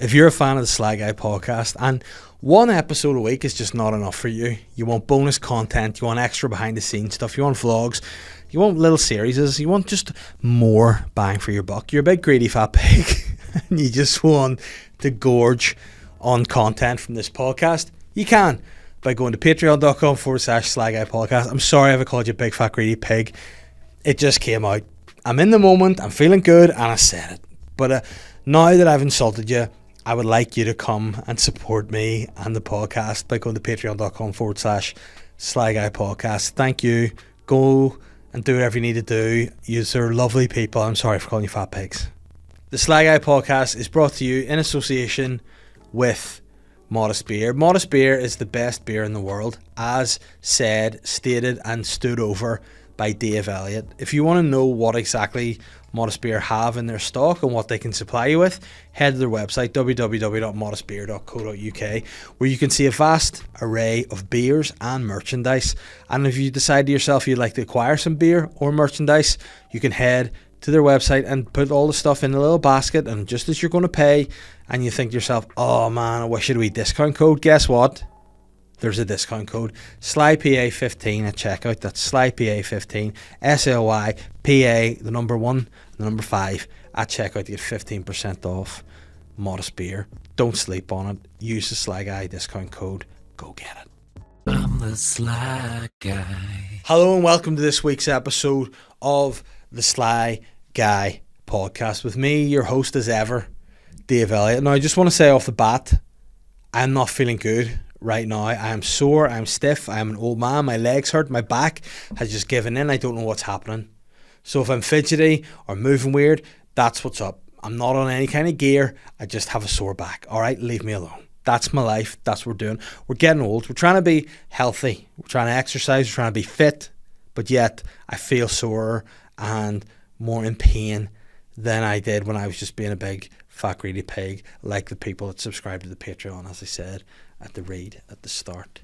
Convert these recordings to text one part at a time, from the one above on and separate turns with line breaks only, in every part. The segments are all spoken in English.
if you're a fan of the Sly Guy podcast and one episode a week is just not enough for you, you want bonus content, you want extra behind the scenes stuff, you want vlogs, you want little series, you want just more bang for your buck, you're a big greedy fat pig and you just want to gorge on content from this podcast, you can by going to patreon.com/Sly Guy podcast. I'm sorry if I called you big fat greedy pig. It just came out. I'm in the moment, I'm feeling good, and I said it. But now that I've insulted you, I would like you to come and support me and the podcast by going to patreon.com/Sly Guy podcast. Thank you. Go and do whatever you need to do. You're lovely people. I'm sorry for calling you fat pigs. The Sly Guy podcast is brought to you in association with Modest Beer. Modest Beer is the best beer in the world, as said, stated, and stood over by Dave Elliott. If you want to know what exactly Modest Beer have in their stock and what they can supply you with, head to their website www.modestbeer.co.uk, where you can see a vast array of beers and merchandise. And if you decide to yourself you'd like to acquire some beer or merchandise, you can head to their website and put all the stuff in a little basket, and just as you're going to pay and you think to yourself, oh man, I wish I had a wee discount code, guess what? There's a discount code, SLYPA15 at checkout. That's SLYPA15, SLYPA, the number 1, the number 5 at checkout to get 15% off Modest Beer. Don't sleep on it. Use the Sly Guy discount code. Go get it.
I'm the Sly Guy.
Hello and welcome to this week's episode of the Sly Guy podcast with me, your host as ever, Dave Elliott. Now, I just want to say off the bat, I'm not feeling good right now. I am sore, I'm stiff, I'm an old man, my legs hurt, my back has just given in, I don't know what's happening. So if I'm fidgety or moving weird, that's what's up. I'm not on any kind of gear, I just have a sore back. Alright, leave me alone. That's my life, that's what we're doing. We're getting old, we're trying to be healthy, we're trying to exercise, we're trying to be fit, but yet I feel sore and more in pain than I did when I was just being a big fat greedy pig, like the people that subscribe to the Patreon, as I said at the start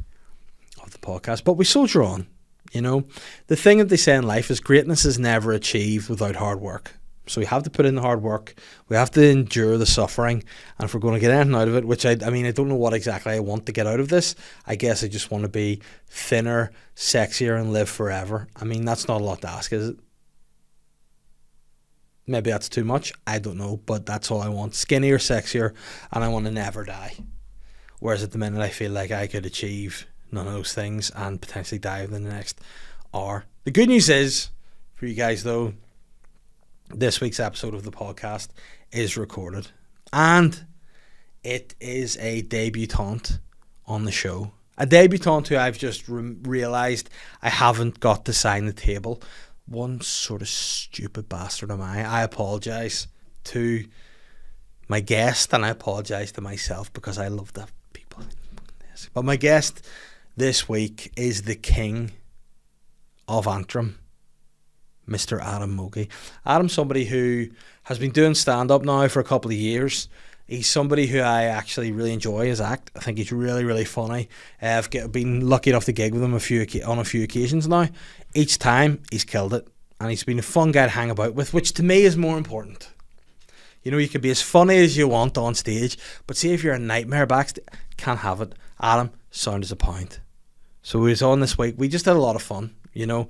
of the podcast. But we soldier on, you know. The thing that they say in life is greatness is never achieved without hard work. So we have to put in the hard work, we have to endure the suffering, and if we're going to get anything out of it, which I mean, I don't know what exactly I want to get out of this. I guess I just want to be thinner, sexier, and live forever. I mean, that's not a lot to ask, is it? Maybe that's too much, I don't know, but that's all I want. Skinnier, sexier, and I want to never die. Whereas at the minute I feel like I could achieve none of those things and potentially die within the next hour. The good news is, for you guys though, this week's episode of the podcast is recorded. And it is a debutante on the show. A debutante who I've just realised I haven't got to sign the table. One sort of stupid bastard am I. I apologise to my guest and I apologise to myself because I love the people. But my guest this week is the king of Antrim, Mr. Adam Mogey. Adam's somebody who has been doing stand-up now for a couple of years. He's somebody who I actually really enjoy his act. I think he's really, really funny. I've been lucky enough to gig with him on a few occasions now. Each time, he's killed it. And he's been a fun guy to hang about with, which to me is more important. You know, you can be as funny as you want on stage, but see if you're a nightmare backstage, can't have it. Adam, sound is a pound. So we was on this week. We just had a lot of fun, you know.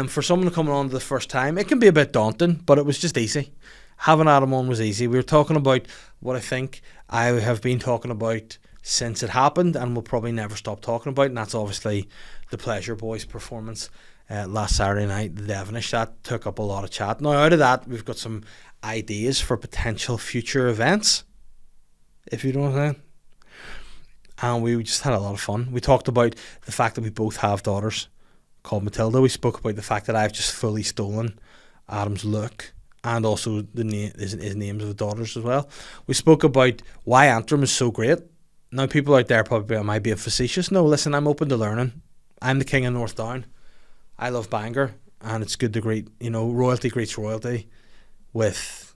For someone coming on the first time, it can be a bit daunting, but it was just easy. Having Adam on was easy. We were talking about what I think I have been talking about since it happened and will probably never stop talking about, and that's obviously the Pleasure Boys performance last Saturday night, the Devonish. That took up a lot of chat. Now out of that, we've got some ideas for potential future events, if you know what I'm saying. And we just had a lot of fun. We talked about the fact that we both have daughters called Matilda. We spoke about the fact that I've just fully stolen Adam's look and also his names of the daughters as well. We spoke about why Antrim is so great. Now people out there probably might be facetious. No, listen, I'm open to learning. I'm the king of North Down. I love Bangor, and it's good to greet, you know, royalty greets royalty with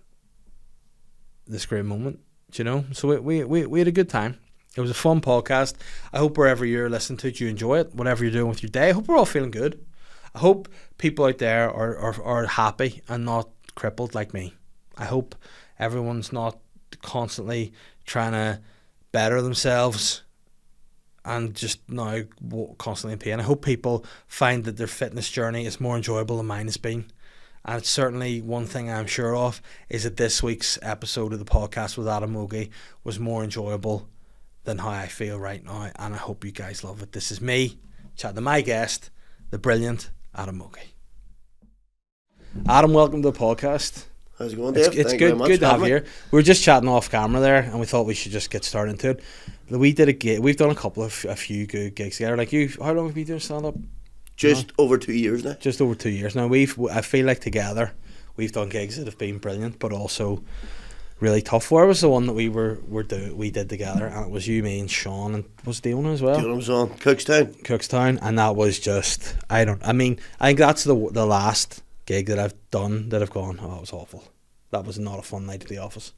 this great moment, you know. So we had a good time. It was a fun podcast. I hope wherever you're listening to it, you enjoy it. Whatever you're doing with your day, I hope we're all feeling good. I hope people out there are happy and not crippled like me. I hope everyone's not constantly trying to better themselves and just now constantly in pain. I hope people find that their fitness journey is more enjoyable than mine has been. And it's certainly one thing I'm sure of is that this week's episode of the podcast with Adam Mogey was more enjoyable than how I feel right now. And I hope you guys love it. This is me chatting to my guest, the brilliant Adam Mogey. Adam, welcome to the podcast.
How's it going, Dave?
It's good to have you here. We were just chatting off camera there, and we thought we should just get started into it. We did a gig. We've done a few good gigs together. Like you, how long have you been doing stand up?
Just over 2 years now.
Just over 2 years now. I feel like together we've done gigs that have been brilliant, but also really tough. Where was the one that we did together? And it was you, me, and Sean, and was Diona as well.
Diona was on Cookstown,
and that was just I think that's the last gig that I've done that I've gone, oh, that was awful. That was not a fun night at the office.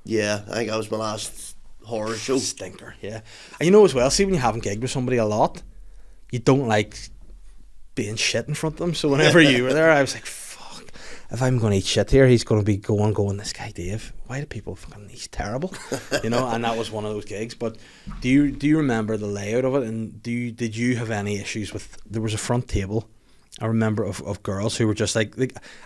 Yeah, I think that was my last horror show.
Stinker, yeah. And you know as well, see when you haven't gigged with somebody a lot, you don't like being shit in front of them. So whenever you were there, I was like, fuck, if I'm going to eat shit here, he's going to be going, this guy Dave, why do people fucking, he's terrible. You know, and that was one of those gigs. But do you remember the layout of it? And did you have any issues with, there was a front table, I remember, of girls who were just like,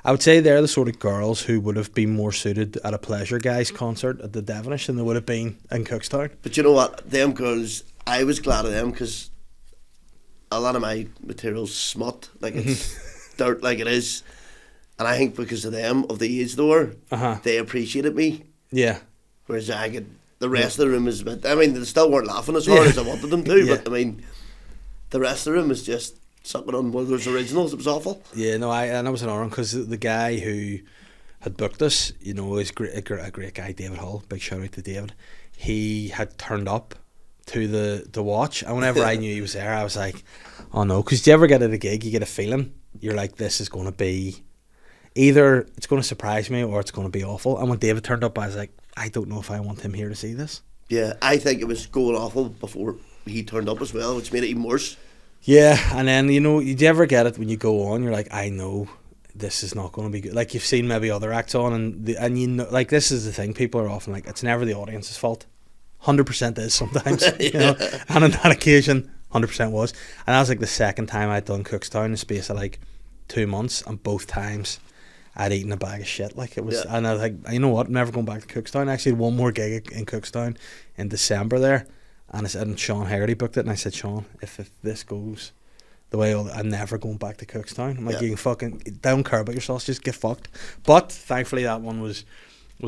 I would say they're the sort of girls who would have been more suited at a Pleasure Guys concert at the Devonish than they would have been in Cookstown.
But you know what, them girls, I was glad of them because a lot of my material's smut, like it's dirt like it is, and I think because of them, of the age they were, they appreciated me.
Yeah.
Whereas the rest of the room is a bit, I mean, they still weren't laughing as hard as I wanted them to, but I mean, the rest of the room is just sucking on one of those originals. It was awful.
Yeah, no, and that was an honor because the guy who had booked us, you know, is a great guy, David Hull. Big shout out to David. He had turned up to the watch, and whenever I knew he was there, I was like, oh no, because do you ever get at a gig, you get a feeling, you're like, this is going to be either it's going to surprise me or it's going to be awful. And when David turned up, I was like, I don't know if I want him here to see this. Yeah,
I think it was going awful before he turned up as well, which made it even worse.
Yeah, and then, you know, you ever get it when you go on, you're like, I know this is not going to be good. Like, you've seen maybe other acts on, and you know, like, this is the thing, people are often like, it's never the audience's fault. 100% is sometimes, you know, and on that occasion, 100% was. And that was like the second time I'd done Cookstown in the space of like 2 months, and both times I'd eaten a bag of shit. Like, it was, and I was like, you know what, I'm never going back to Cookstown. I actually had one more gig in Cookstown in December there. And I said, and Sean Haggerty booked it, and I said, Sean, if this goes the way I'm never going back to Cookstown. I'm like, you can fucking, don't care about yourselves, just get fucked. But thankfully that one was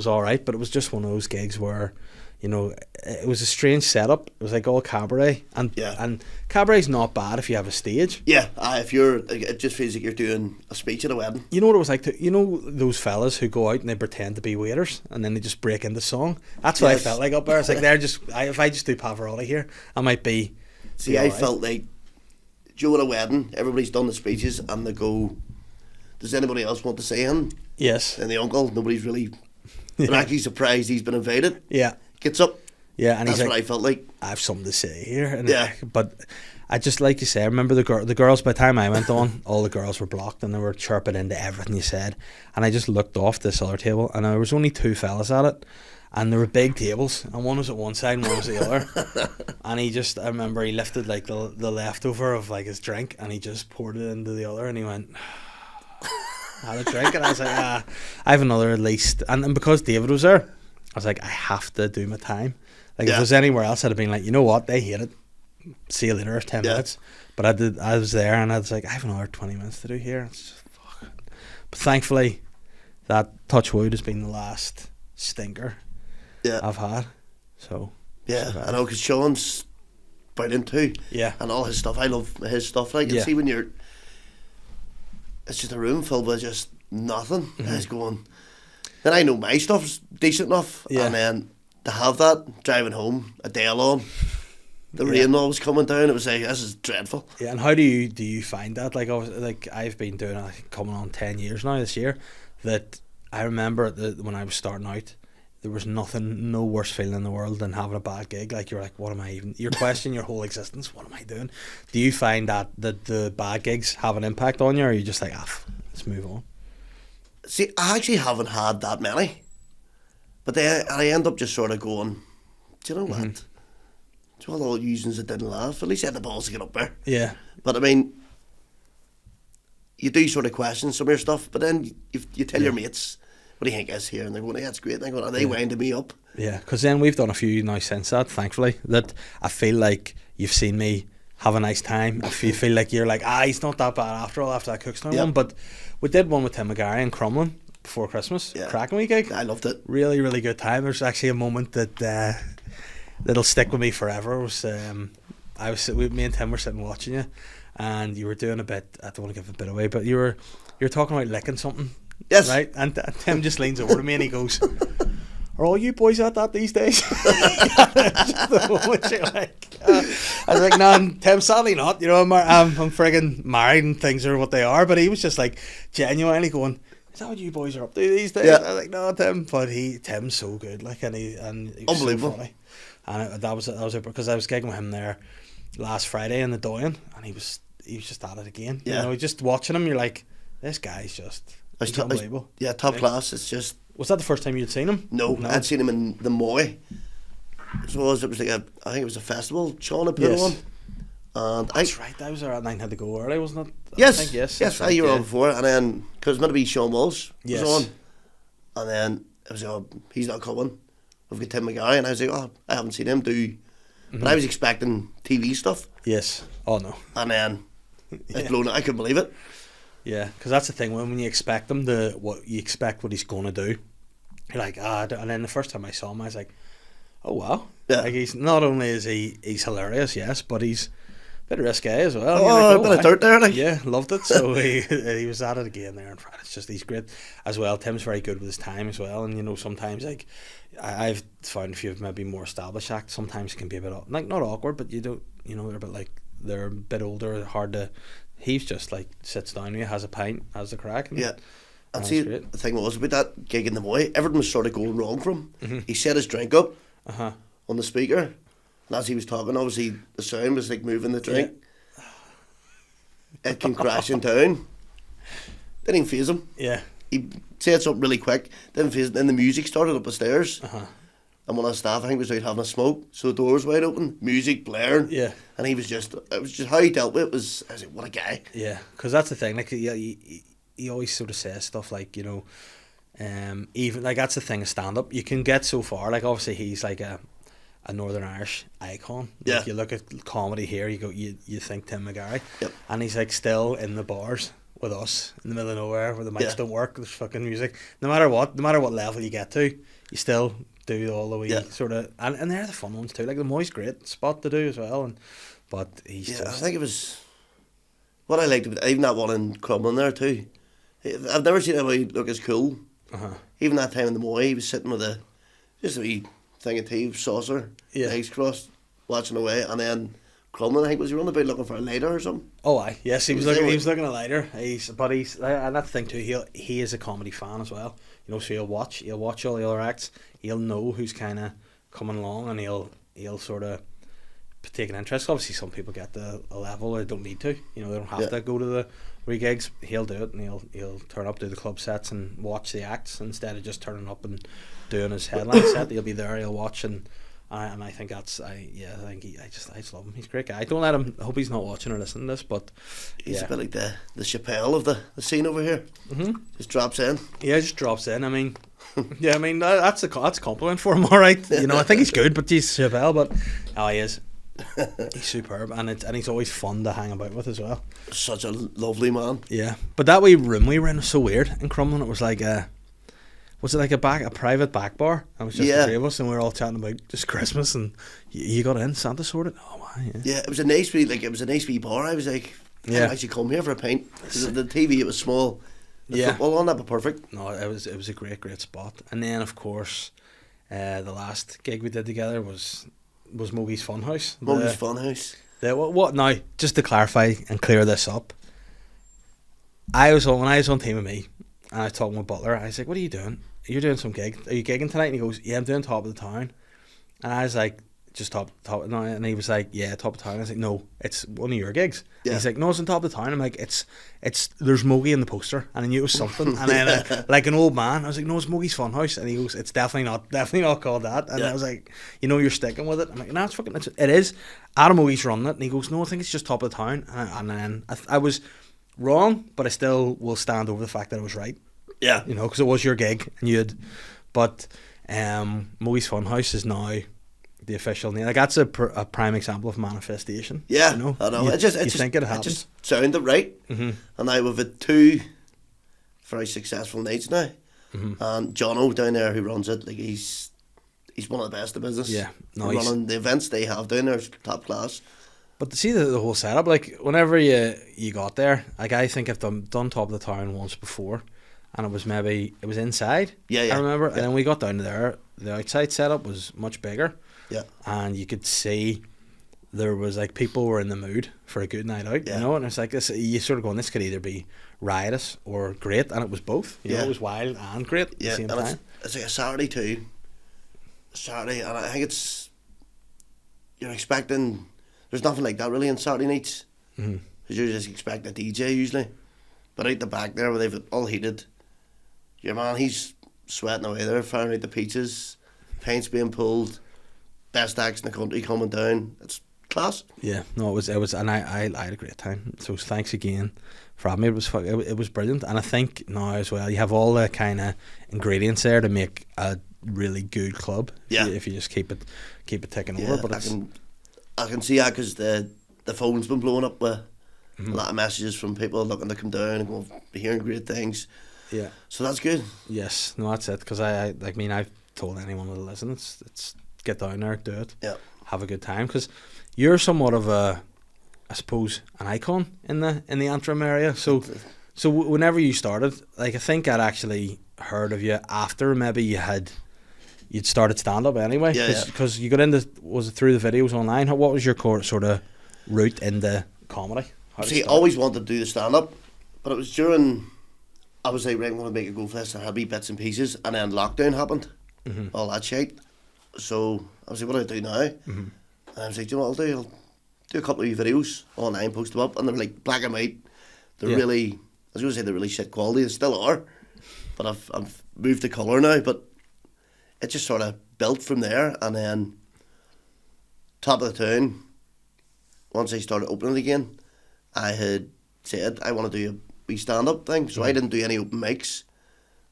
alright, but it was just one of those gigs where, you know, it was a strange setup. It was like all cabaret, and cabaret's not bad if you have a stage.
Yeah, if it just feels like you're doing a speech at a wedding.
You know what it was like? You know those fellas who go out and they pretend to be waiters and then they just break into song? That's what I felt like up there. It's like if I just do Pavarotti here, I might be.
See, I felt like, Joe, at a wedding, everybody's done the speeches and they go, does anybody else want to say him?
Yes.
And the uncle, nobody's really. They're actually surprised he's been invited.
Yeah.
Gets up.
Yeah, and
that's
he's
what
like,
I felt like.
I have something to say here. And but I just, like you say, I remember the girls, by the time I went on, all the girls were blocked and they were chirping into everything you said. And I just looked off this other table and there was only two fellas at it. And there were big tables, and one was at one side and one was at the other. And I remember he lifted like the leftover of like his drink and he just poured it into the other and he went, had a drink. And I was like, I have another at least. And because David was there, I was like, I have to do my time. Like, if it was anywhere else, I'd have been like, you know what, they hate it. See you later, 10 minutes. But I was there and I was like, I have another 20 minutes to do here. It's just, fuck it. But thankfully, that touch wood has been the last stinker I've had. So
I know, because Sean's brilliant too. Yeah, and all his stuff. I love his stuff. Like, you see when it's just a room filled with just nothing. Mm-hmm. And I was going, then I know my stuff's decent enough, and then to have that driving home a day alone, the rain always coming down, it was like, this is dreadful. Yeah, and how do you find that? Like, I've been doing it, I think, coming on 10 years now this year, that I remember when I was starting out, there was no worse feeling in the world than having a bad gig. Like, you're like, what am I even, you're questioning your whole existence, what am I doing? Do you find that the bad gigs have an impact on you, or are you just like, let's move on? See, I actually haven't had that many, but then I end up just sort of going, do you know what? So all the usings that didn't laugh. At least he had the balls to get up there.
Yeah.
But I mean, you do sort of question some of your stuff, but then you tell your mates, what do you think is here? And they're going, yeah, that's great. And they're going, and they winded me up.
Yeah, because then we've done a few now since that, thankfully, that I feel like you've seen me have a nice time. If you feel like you're like, he's not that bad after all, after that Cookstown one. But we did one with Tim McGarry and Crumlin before Christmas. Yeah. Cracking wee gig.
I loved it.
Really, really good time. There's actually a moment that that'll stick with me forever. It was me and Tim were sitting watching you, and you were doing a bit. I don't want to give a bit away, but you're talking about licking something.
Yes.
Right, and Tim just leans over to me and he goes, "Are all you boys at that these days?" The moment you're like, I was like, "No, Tim, sadly not. You know, I'm friggin' married and things are what they are." But he was just like genuinely going, "Is that what you boys are up to these days?"
Yeah.
I was like, "No, Tim," but Tim's so good, like, and he was
unbelievable.
So funny. And that was it because I was gigging with him there last Friday in the Doyen, and he was just at it again.
Yeah.
You know, just watching him, you're like, this guy's just unbelievable.
Top class. It's just.
Was that the first time you'd seen him?
No, I'd seen him in the Mogey. So it was like I think it was a festival Sean had put on. And
that's right, that was our night had to go early, wasn't it?
Yes,
I think, yes.
You were on before, and then because it was meant to be Sean Walsh was on, and then it was he's not coming. We've got Tim McGarry, and I was like, I haven't seen him do, but I was expecting TV stuff.
Yes. Oh no.
And then it's blown. I couldn't believe it.
Yeah, because that's the thing when you expect him what he's going to do, you're like and then the first time I saw him, I was like, oh wow.
Yeah.
Like he's not only is he's hilarious, yes, but he's a bit risque as well.
Oh, a bit of dirt there, like.
Yeah, loved it. So he was at it again there, and it's just he's great as well. Tim's very good with his time as well, and you know sometimes like I've found if you've maybe more established acts, sometimes it can be a bit like not awkward, but you don't they're a bit like they're a bit older, hard to. He's just like sits down with you, has a pint, has the crack.
Yeah. And see, the thing was with that gig in the Moy, everything was sort of going wrong for him. Mm-hmm. He set his drink up on the speaker, and as he was talking, obviously the sound was like moving the drink. Yeah. It came crashing down. Didn't even faze him.
Yeah.
He said something really quick, didn't faze him. Then the music started up the stairs. And one of the staff, I think, was out having a smoke, so the door was wide open, music blaring. Yeah. And it was just how he dealt with it was, I was like, what a guy.
Yeah, because that's the thing, like, he always sort of says stuff like, you know, even, like, that's the thing of stand-up, you can get so far, like, obviously he's like a Northern Irish icon. Like,
yeah.
You look at comedy here, you think Tim McGarry.
Yep.
And he's, like, still in the bars with us, in the middle of nowhere, where the mics don't work, there's fucking music. No matter what level you get to, you still do all the way sort of, and they're the fun ones too. Like the Moy's great spot to do as well, but he's just.
I think it was what I liked about even that one in Crumlin there too. I've never seen anybody look as cool. Even that time in the Moy, he was sitting with just a wee thing of tea, saucer, legs crossed, watching away, and then Crumlin, I think, was he running about looking for a lighter or something?
Oh, aye, yes, he was looking at a lighter. He's and that's the thing too. He is a comedy fan as well. You know, so he'll watch all the other acts. He'll know who's kind of coming along, and he'll sort of take an interest. Obviously, some people get to a level they don't need to. You know, they don't have to go to the re-gigs. He'll do it, and he'll turn up, do the club sets, and watch the acts instead of just turning up and doing his headline set. He'll be there. He'll watch and I think I just love him. He's a great guy. Don't let him. I hope he's not watching or listening to this, but
he's a bit like the Chappelle of the scene over here. Just drops in.
Yeah, just drops in. I mean, that's a compliment for him. All right, you know, I think he's good, but he's Chappelle. But he is. He's superb, and he's always fun to hang about with as well.
Such a lovely man.
Yeah, but that wee room we were in was so weird in Crumlin. It was like was it like a private back bar? And it was just the three of us, and we were all chatting about just Christmas, and you got in, Santa sorted. Oh wow,
yeah, it was a nice wee bar. I was like, I should come here for a pint. The TV, it was small. The football on that, but perfect.
No, it was a great spot. And then of course, the last gig we did together was Mogey's FUNHOUSE.
Mogey's FUNHOUSE.
What now? Just to clarify and clear this up, when I was on Team of Me, and I was talking with Butler. I was like, "What are you doing? You're doing some gig. Are you gigging tonight?" And he goes, "Yeah, I'm doing Top of the Town." And I was like, just top, no, and he was like, yeah, top of town. I was like, no, it's one of your gigs.
Yeah.
He's like, no, it's on top of the town. I'm like, it's there's Mogey in the poster, and I knew it was something. And then like an old man, I was like, no, it's Mogey's Funhouse, and he goes, it's definitely not called that. And I was like, you know, you're sticking with it. I'm like, no, it is. Adam Mogey's running it, and he goes, no, I think it's just top of the town. And then I was wrong, but I still will stand over the fact that I was right.
Yeah,
you know, because it was your gig, and but Mogey's Funhouse is now the official name. Like, that's a prime example of manifestation.
Yeah,
you know?
I know.
You
think it
happens.
just sounded right. And now we've had 2 very successful nights now. And Jono down there who runs it, like he's one of the best in business.
Yeah,
running the events they have down there is top class.
But to see the whole setup, like whenever you got there, like I think I've done top of the town once before, and it was inside.
Yeah.
I remember, and then we got down there. The outside setup was much bigger.
Yeah,
and you could see there was like people were in the mood for a good night out, you know, and it's like this. You sort of going, this could either be riotous or great, and it was both. You know, it was wild and great at the same time.
It's like a Saturday too. Saturday, and I think you're expecting. There's nothing like that really on Saturday nights. Because you just expect a DJ usually, but out the back there where they've it all heated. Your man, he's sweating away there, firing out the pizzas, paint's being pulled. Best acts in the country coming down. It's class.
Yeah, no, it was, and I had a great time. So thanks again for having me. It was brilliant, and I think now as well you have all the kind of ingredients there to make a really good club.
Yeah,
if you just keep it ticking over. But
I can see that because the phone's been blowing up with a lot of messages from people looking to come down and going, hearing great things.
Yeah,
so that's good.
Yes, no, that's it. Because I've told anyone to listen, it's get down there, do it, have a good time, because you're somewhat of a, I suppose, an icon in the Antrim area. So whenever you started, like I think I'd actually heard of you after maybe you'd started stand up anyway, because you got into, was it through the videos online? What was your sort of route into comedy?
See, I always wanted to do the stand up, but it was during, I was like, right, I'm going to make a go for this, and I had wee bits and pieces, and then lockdown happened, all that shit. So I was like, what do I do now? And I was like, do you know what I'll do? I'll do a couple of videos online, post them up, and they're like black and white. They're really, I was going to say they're really shit quality, they still are, but I've moved to colour now, but it just sort of built from there. And then top of the town, once I started opening again, I had said I want to do a wee stand-up thing, so I didn't do any open mics.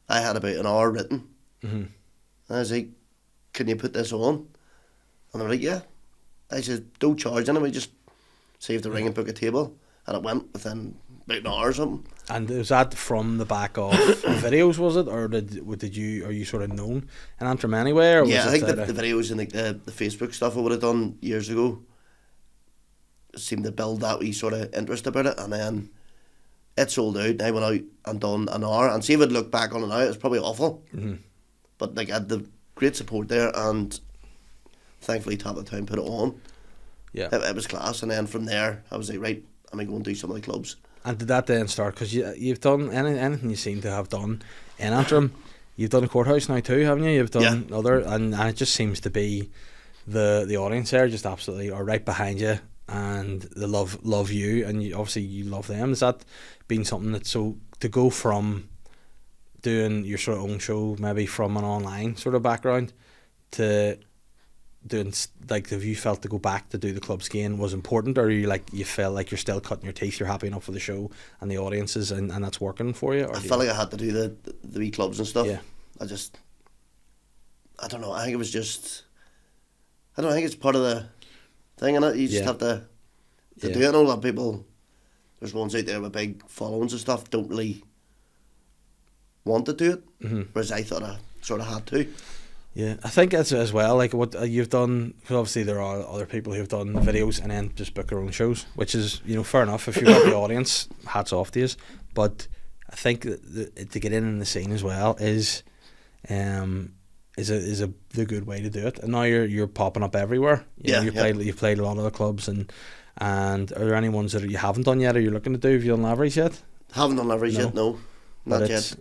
I had about an hour written. And I was like, can you put this on? And they're like, yeah. I said, don't charge anyway, just see if they ring and book a table. And it went within about an hour or something. And
was that from the back of videos, was it? Or are you sort of known in Antrim anyway? Or
yeah, I think the videos and like the Facebook stuff I would have done years ago seemed to build that wee sort of interest about it. And then it sold out, and I went out and done an hour. And see if I'd look back on it now, it was probably awful. But like I had the great support there, and thankfully top of the town put it on. Yeah, it was class. And then from there I was like, right, I'm going to do some of the clubs. And did that then start, because you've done anything you seem to have done in Antrim? You've done a courthouse now too, haven't you? You've done other, and it just seems to be the audience there just absolutely are right behind you, and they love you, and obviously you love them. Has that been something that, so to go from doing your sort of own show, maybe from an online sort of background, to doing, like, have you felt to go back to do the clubs again was important, or you felt like you're still cutting your teeth, you're happy enough for the show and the audiences, and that's working for you? Or I felt like I had to do the wee clubs and stuff. I don't know, I think it was just, I think it's part of the thing, innit? You just have to do it. I know a lot of people, there's ones out there with big followings and stuff, don't really want to do it, whereas I thought I sort of had to. Yeah, I think it's as well, like what you've done, because obviously there are other people who've done videos and then just book their own shows, which is, fair enough. If you've got the audience, hats off to you. But I think that to get in the scene as well is the good way to do it. And now you're popping up everywhere. You've played a lot of the clubs, and are there any ones that you haven't done yet? Are you looking to do? Have you done Lavery's yet? Haven't done Lavery's yet. No, not yet.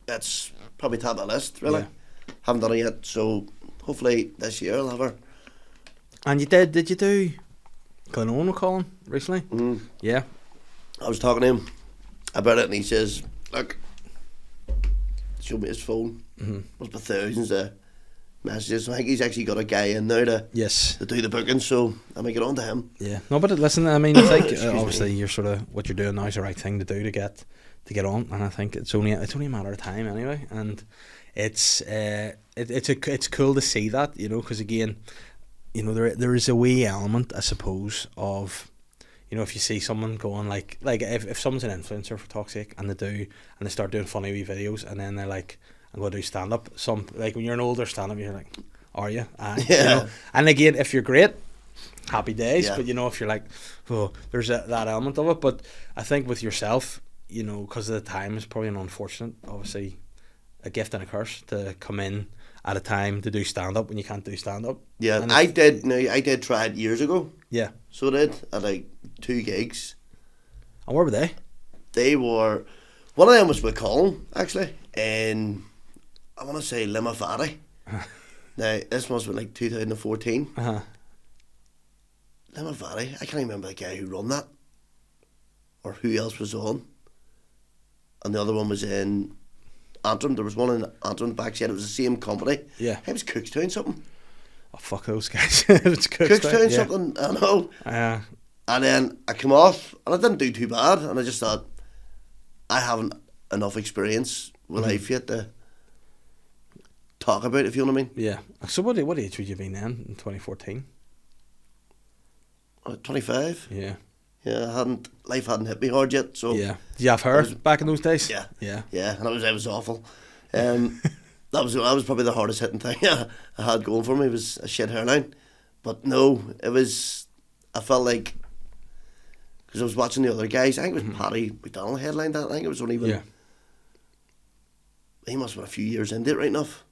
That's probably top of the list, really. Haven't done it yet, so hopefully this year I'll have her.
And did you do Glenone with Colin recently?
Mm.
Yeah.
I was talking to him about it, and he says, look, showed me his phone.
Mm-hmm.
Must be thousands of messages. So I think he's actually got a guy in now to do the booking, so I might get on to him.
Yeah. No, but listen, I mean, I think obviously you're sort of, what you're doing now is the right thing to do to get on, and I think it's only a matter of time anyway, and it's cool to see that, you know, because again, you know, there is a wee element, I suppose, of, you know, if you see someone going like if someone's an influencer, for talk's sake, and they start doing funny wee videos, and then they're like, I'm going to do stand up. Some, like when you're an older stand up, you're like, are you? Yeah. You know? And again, if you're great, happy days. Yeah. But you know, if you're like, oh, there's that element of it. But I think with yourself, you know, because of the time, it's probably an unfortunate, obviously, a gift and a curse to come in at a time to do stand up when you can't do stand up.
Yeah, I did try it years ago.
Yeah.
So I did at like 2 gigs.
And where were they?
They were, one of them was with Colin, actually, in, I want to say Limavady. Now, this must have been like 2014.
Uh-huh.
Limavady, I can't remember the guy who run that, or who else was on. And the other one was in Antrim. There was one in Antrim backside. It was the same company.
Yeah.
It was Cookstown something.
Oh, fuck those guys. It's
Cookstown something, I know.
Yeah.
And then I come off, and I didn't do too bad, and I just thought, I haven't enough experience with life yet to talk about, if you know what I mean.
Yeah. So what age would you be then in 2014?
25.
Yeah.
Yeah, life hadn't hit me hard yet, so...
Yeah. Did you have her back in those days?
Yeah.
Yeah.
Yeah, and it was awful. That was probably the hardest hitting thing I had going for me, was a shit hairline. But no, it was... I felt like... Because I was watching the other guys, I think it was Paddy McDonald headlined that, I think it was only when...
Yeah.
He must have been a few years into it right enough.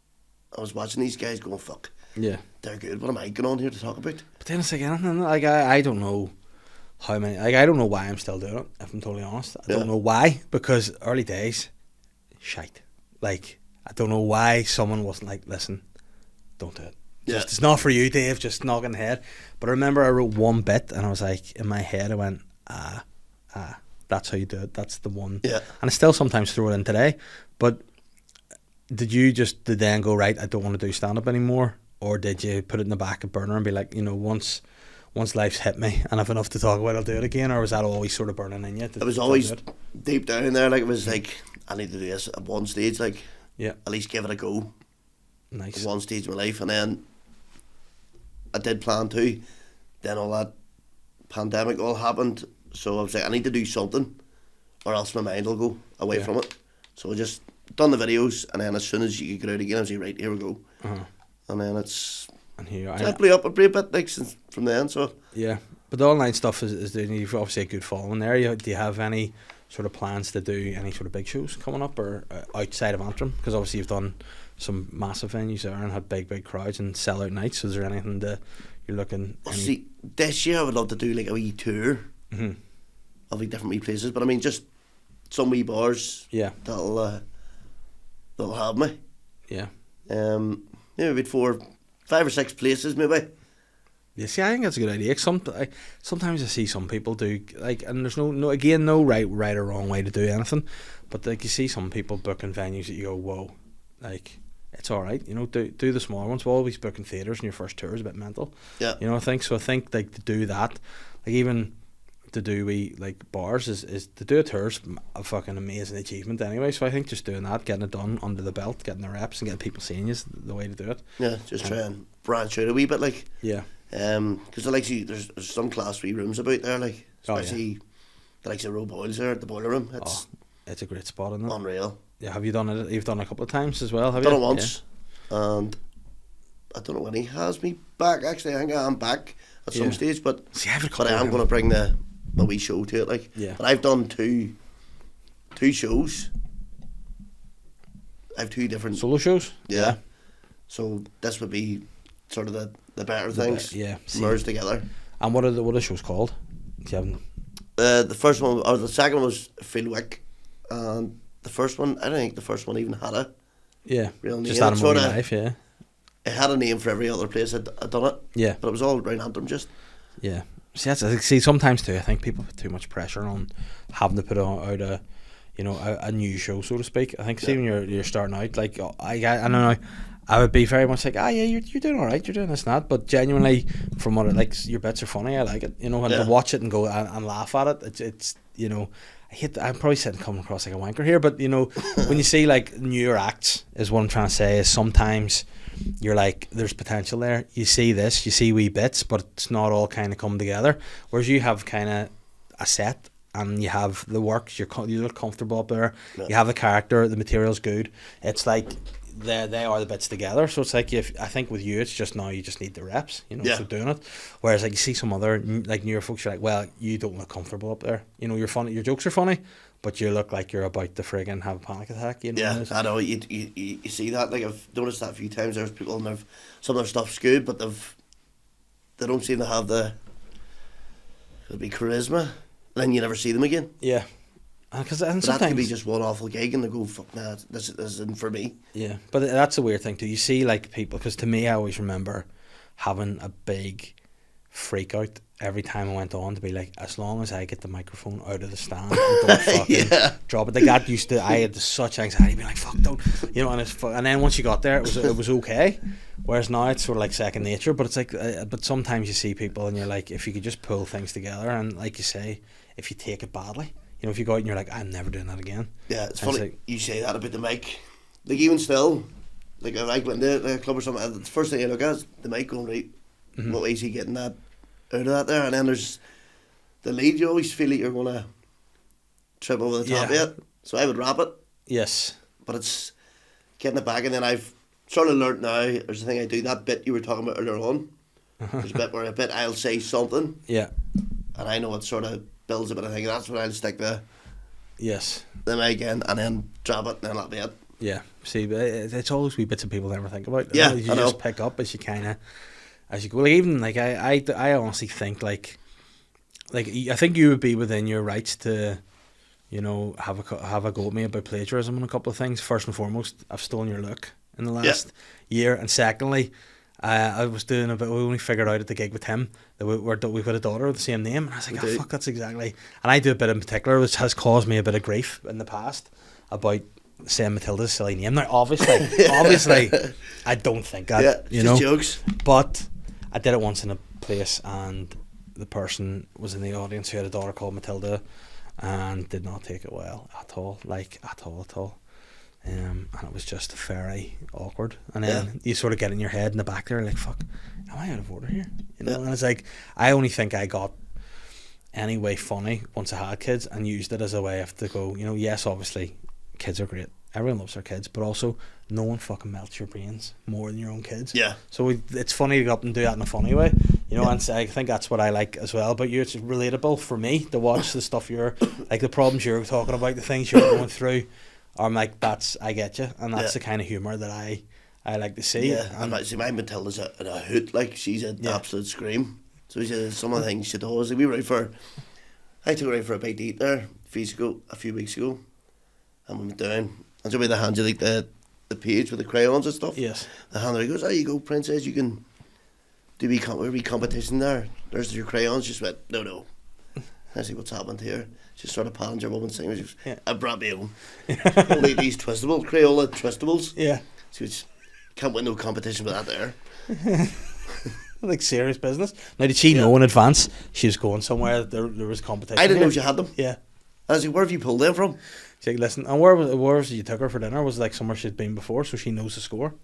I was watching these guys going, fuck.
Yeah.
They're good, what am I going on here to talk about?
But then it's like anything, like I don't know how many, like I don't know why I'm still doing it, if I'm totally honest. I don't know why, because early days, shite. Like, I don't know why someone wasn't like, listen, don't do it. Just, it's not for you, Dave, just knock on the head. But I remember I wrote one bit, and I was like, in my head, I went, that's how you do it, that's the one.
Yeah.
And I still sometimes throw it in today, but did you just then go, right, I don't want to do stand-up anymore? Or did you put it in the back of burner and be like, you know, once life's hit me and I've enough to talk about, I'll do it again? Or was that always sort of burning in you?
It was always deep down there, like it was like, I need to do this at one stage, like, at least give it a go.
Nice.
At one stage of my life, and then I did plan to. Then all that pandemic all happened, so I was like, I need to do something, or else my mind will go away from it. So I just done the videos, and then as soon as you could get out again, I was like, right, here we go. And then it's...
And here
I blew up a bit like since from then, so...
Yeah, but the online stuff is doing, you've obviously a good following there. Do you have any sort of plans to do any sort of big shows coming up, or outside of Antrim? Because obviously you've done some massive venues there and had big crowds and sell-out nights. So is there anything that you're looking...
Well, see, this year I would love to do like a wee tour of like different wee places, but I mean just some wee bars that'll have me.
Yeah.
Maybe about 5 or 6 places, maybe.
Yeah, see, I think that's a good idea. Sometimes I see some people do, like, and there's no right or wrong way to do anything, but like you see some people booking venues that you go, whoa, like, it's all right, you know, do the smaller ones. We're always booking theatres, and your first tour is a bit mental. Yeah. You know, I think like to do that, like even to do like bars is to do a tour's a fucking amazing achievement anyway. So I think just doing that, getting it done under the belt, getting the reps and getting people seeing you is the way to do it.
Yeah, just try and branch out a wee bit, like.
Yeah.
Because like there's some class 3 rooms about there, like, especially the likes of Roe Boyle's there at the Boiler Room.
It's a great spot, isn't it?
Unreal.
Yeah, have you done it? You've done it a couple of times as well, have you?
Done it once, and I don't know when he has me back. Actually, I think I am back at some stage, but I am going to bring my wee show to it, like. Yeah. But I've done two shows. I have 2 different
solo shows.
Yeah. So this would be sort of the better things. Merged together.
And what are the shows called? You haven't...
the first one, or the second one, was Fieldwick, and the first one, I don't think the first one even had a real name.
Just Animal Life,
it had a name for every other place I'd done it.
Yeah.
But it was all around Antrim just.
Yeah. See, sometimes too, I think people put too much pressure on having to put out a new show, so to speak. I think, see, when you're starting out, like, I don't know, I would be very much like, yeah, you're doing all right, you're doing this and that, but genuinely, from what your bits are funny, I like it, and to watch it and go and laugh at it, it's I'm probably coming across like a wanker here, but when you see like newer acts, is what I'm trying to say, is sometimes you're like, there's potential there. You see wee bits, but it's not all kind of come together. Whereas you have kind of a set, and you have the work. You look comfortable up there. Yeah. You have the character. The material's good. It's like they are the bits together. So it's like, I think with you, it's just now you just need the reps. So doing it. Whereas like you see some other like newer folks, you're like, well, you don't look comfortable up there. You're funny. Your jokes are funny, but you look like you're about to friggin' have a panic attack.
Yeah, I know. You see that. Like, I've noticed that a few times. There's people and some of their stuff's good, but they don't seem to have it'll be charisma. And then you never see them again.
Yeah. Because
that could be just one awful gig and they go, fuck, nah, this isn't for me.
Yeah, but that's a weird thing too. You see like people, because to me I always remember having a big freak out every time I went on to be like, as long as I get the microphone out of the stand and don't fucking drop it. Like that used to, I had such anxiety being like, fuck, don't, and then once you got there it was okay. Whereas now it's sort of like second nature, but it's like, but sometimes you see people and you're like, if you could just pull things together, and like you say, if you take it badly, if you go out and you're like, I'm never doing that again. Yeah,
it's funny like, you say that about the mic. Like even still, like if I go into a club or something, the first thing I look at is the mic going right. Mm-hmm. What way is he getting that out of that there? And then there's the lead. You always feel like you're going to trip over the top of it. So I would wrap it.
Yes.
But it's getting it back, and then I've sort of learnt now, there's the thing I do, that bit you were talking about earlier on. There's a bit where I'll say something.
Yeah.
And I know it sort of builds a bit of thing. That's when I'll stick the mic in and then drop it, and then that'll be it.
Yeah. See, it's always wee bits of people never think about.
Yeah,
you just pick up as you go. Like even like I honestly think like I think you would be within your rights to, have a go at me about plagiarism on a couple of things. First and foremost, I've stolen your look in the last year, and secondly, I was doing a bit. We only figured out at the gig with him that we've got a daughter with the same name, and I was like, fuck, that's exactly. And I do a bit in particular, which has caused me a bit of grief in the past about saying Matilda's silly name. Now, obviously, I don't think that.
Just jokes.
But I did it once in a place, and the person was in the audience who had a daughter called Matilda, and did not take it well at all. And it was just very awkward. And then you sort of get in your head in the back there, like, fuck, am I out of order here? And it's like, I only think I got any way funny once I had kids and used it as a way of to go, yes, obviously, kids are great. Everyone loves their kids, but also no one fucking melts your brains more than your own kids. Yeah. So it's funny to go up and do that in a funny way, and I think that's what I like as well about you. It's relatable for me to watch the stuff you're, like the problems you're talking about, the things you're going through. I'm like, I get you, and that's the kind of humour that I like to see.
Yeah, and see, my Matilda's a hoot, like she's an absolute scream. So some of the things she does, like I took her out for a bite to eat there a few weeks ago, and we went down, and so they hand you like the page with the crayons and stuff. Yes. The hand there goes, there you go, princess, you can do wee competition there. There's your crayons. She just went, no. I see what's happened here. She started palling your woman saying, I brought me home. Only these twistables, Crayola twistables. Yeah. So can't win no competition with that there.
Like serious business. Now, did she know in advance she was going somewhere that there was competition?
I didn't know she had them.
Yeah.
I was like, where have you pulled them from?
She's like, listen, and where was you took her for dinner? Was it like somewhere she'd been before, so she knows the score?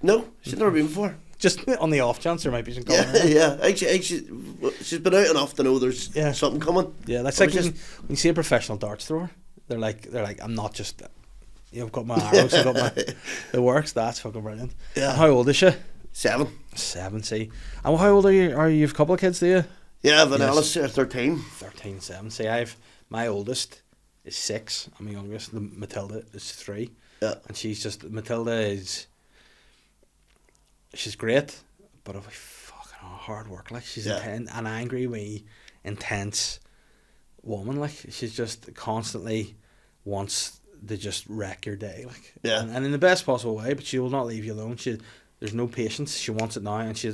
No, she'd never been before.
Just on the off chance there might be some
coming. Yeah. She's been out enough to know there's something coming.
Yeah, that's like when you see a professional darts thrower, they're like, I'm not just, I've got my arrows, I've got my, it works. That's fucking brilliant. Yeah. And how old is she?
7.
See. And how old are you? Are you have a couple of kids? Do you?
Yeah, Vanessa's 13.
13, 7. See, my oldest is 6. And my youngest, Matilda, is 3. Yeah. And Matilda she's great, but a fucking hard work. Like she's an angry, wee, intense woman. Like she's just constantly wants to just wreck your day. Like and in the best possible way. But she will not leave you alone. there's no patience. She wants it now, and she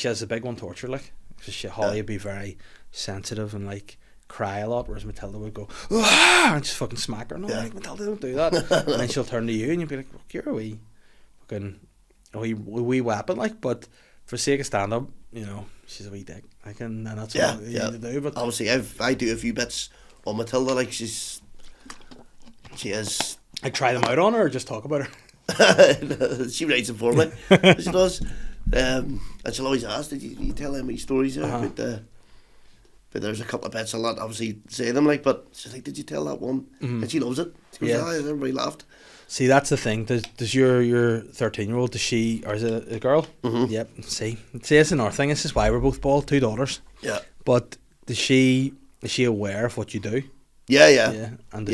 has a big one torture, like. Because Holly would be very sensitive and like cry a lot, whereas Matilda would go and just fucking smack her. No, like, Matilda, don't do that. And then she'll turn to you and you'll be like, look, you're a wee fucking wee weapon, like. But for the sake of stand up, you know, she's a wee dick. And that's what you need to do. But
obviously, I do a few bits on Matilda, like she is.
I try them out on her or just talk about her.
She writes them for me. She does. And she'll always ask, did you tell them any stories there? But there's a couple of bits I'll not obviously say them, like, but she's like, did you tell that one? And she loves it. She goes, everybody laughed.
See, that's the thing. Does your 13-year-old, does she, or is it a girl? Yep. See, it's another thing. This is why we're both bald, 2 daughters.
Yeah.
But is she aware of what you do?
Yeah.
And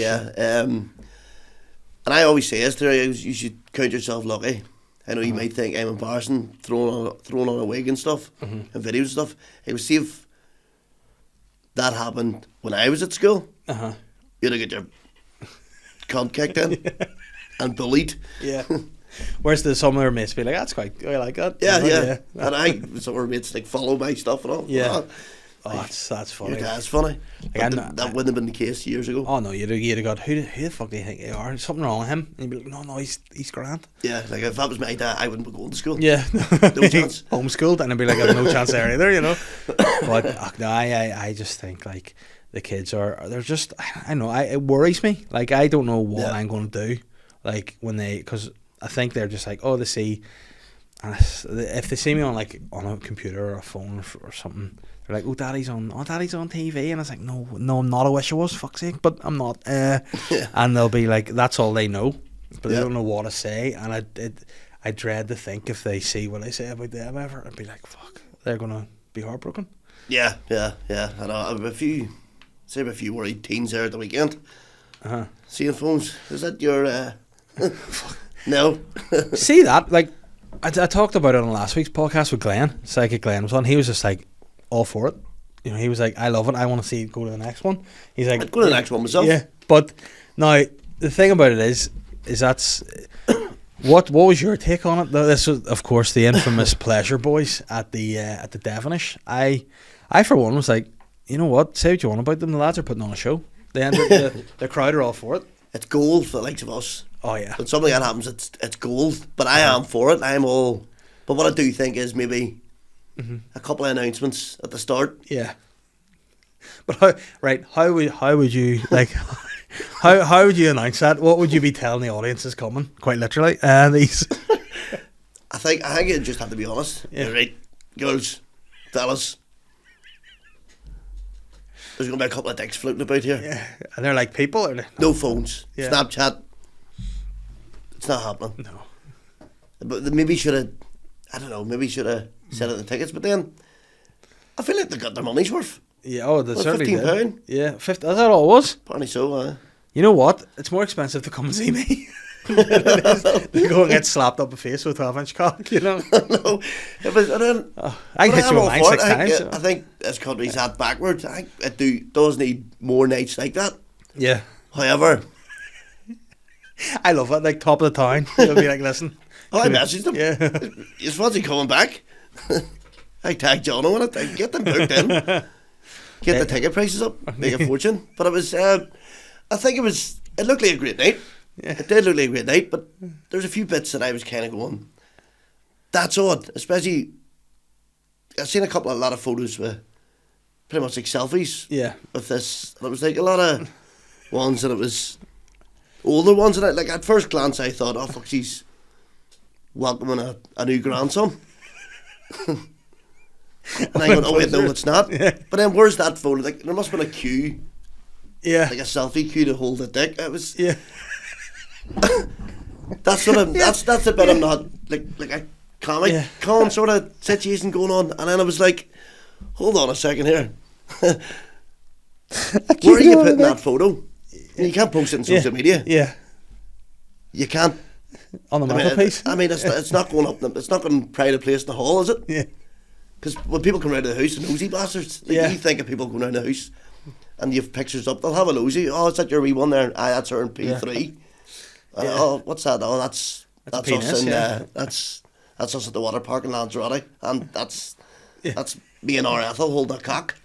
and I always say this to her, you should count yourself lucky. I know you might think I'm embarrassing throwing on a wig and stuff and videos and stuff. I would see if that happened when I was at school. You'd have got your cunt kicked in and bullied.
Yeah. Whereas some of her mates be like, that's quite, I like that.
Yeah. And some of her mates like follow my stuff and all.
Yeah. Oh, that's funny.
Your dad's funny.
Like,
that wouldn't have been the case years ago.
Oh no, you'd have got, who the fuck do you think they are? There's something wrong with him. And you'd be like, no, he's grand.
Yeah, like if that was my dad, I wouldn't be going to school.
Yeah.
No chance.
Homeschooled, and I'd be like, I have no chance there either, you know. But no, I just think like the kids they're just, I know, it worries me. Like I don't know what I'm going to do. Like when because I think they're just like, oh, they see, and if they see me on a computer or a phone or something, they're like, daddy's on TV, and I was like, no, I'm not. I wish I was, fuck's sake, but I'm not. And they'll be like, that's all they know, but they don't know what to say, and I dread to think if they see what I say about them ever, I'd be like, fuck, they're gonna be heartbroken.
Yeah. I know. I have a few worried teens there at the weekend. Seeing phones. Is that your? No.
See that? Like, I talked about it on last week's podcast with Glenn. Psychic Glenn was on. He was just like, all for it. You know, he was like, I love it. I want to see it go to the next one. He's like,
I'd go to the next one myself.
Yeah, but now the thing about it is that's what was your take on it? This was, of course, the infamous Pleasure Boys at the Devonish. I for one was like, you know what? Say what you want about them. The lads are putting on a show. The crowd are all for it.
It's gold for the likes of us.
Oh yeah.
When something like that happens, it's gold. But I am for it. I'm all. But what I do think is maybe. A couple of announcements at the start.
Yeah. But how would you like how would you announce that? What would you be telling the audience is coming? Quite literally. These
I think you just have to be honest. Yeah. Right, girls, fellas. There's gonna be a couple of dicks floating about here.
Yeah. And they're like people or
no phones.
Yeah.
Snapchat. It's not happening.
No.
But maybe should have set up the tickets, but then I feel like they got their money's worth.
Yeah, they certainly did.
£15.
Yeah, 50. Is that all it was?
Apparently so.
You know what? It's more expensive to come and see me. They go and get slapped up the face with a 12-inch cock, you know.
No,
I hit you with mine 6 times.
I think this country's that backwards. I think it does need more nights like that.
Yeah.
However,
I love it. Like top of the town, they'll be like, listen.
I messaged them.
Yeah.
You fancy coming back? I tagged John on it. I get them booked in. Get the ticket prices up. Make a fortune. But it was. I think it looked like a great night. Yeah. It did look like a great night. But there's a few bits that I was kind of going, that's odd. Especially, I've seen a lot of photos with pretty much like selfies.
Yeah.
With this, and it was like a lot of ones, and it was older ones, and like at first glance I thought, oh fuck, she's welcoming a new grandson. And I go, oh wait, no, it's not. Yeah. But then where's that photo? Like there must have been a queue. Yeah. Like a selfie queue to hold the dick. It was. Yeah. That's what I'm. That's the bit I'm not like a comic con sort of situation going on. And then I was like, hold on a second here. Where are you putting that photo? You can't post it on social media.
Yeah.
You can't.
On the mantelpiece.
It's not going up. It's not going to pride a place in the hall, is it?
Yeah.
Because when people come round to the house, the nosy bastards. You think of people going round the house, and you have pictures up. They'll have a nosy. Oh, is that your wee one there? That's her in P3. Oh, what's that? Oh, that's us.
penis,
And that's That's us at the water park in Lanzarote, and that's me and our Ethel holding a cock.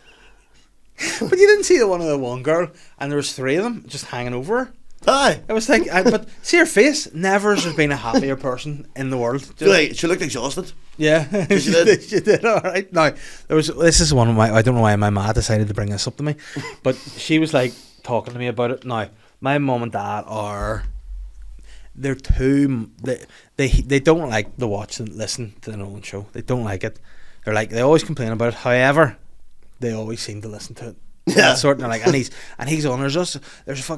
But you didn't see the one girl, and there was 3 of them just hanging over her.
Aye.
I was like, but see her face. Never has been a happier person in the world.
She looked exhausted.
Yeah,
she did.
She did. All right. Now this is one of my. I don't know why my ma decided to bring this up to me, but she was like talking to me about it. Now my mum and dad are. They're too. They don't like the watch and listen to their own show. They don't like it. They're like they always complain about it. However, they always seem to listen to it.
Yeah.
Sort of like, and he's on. There's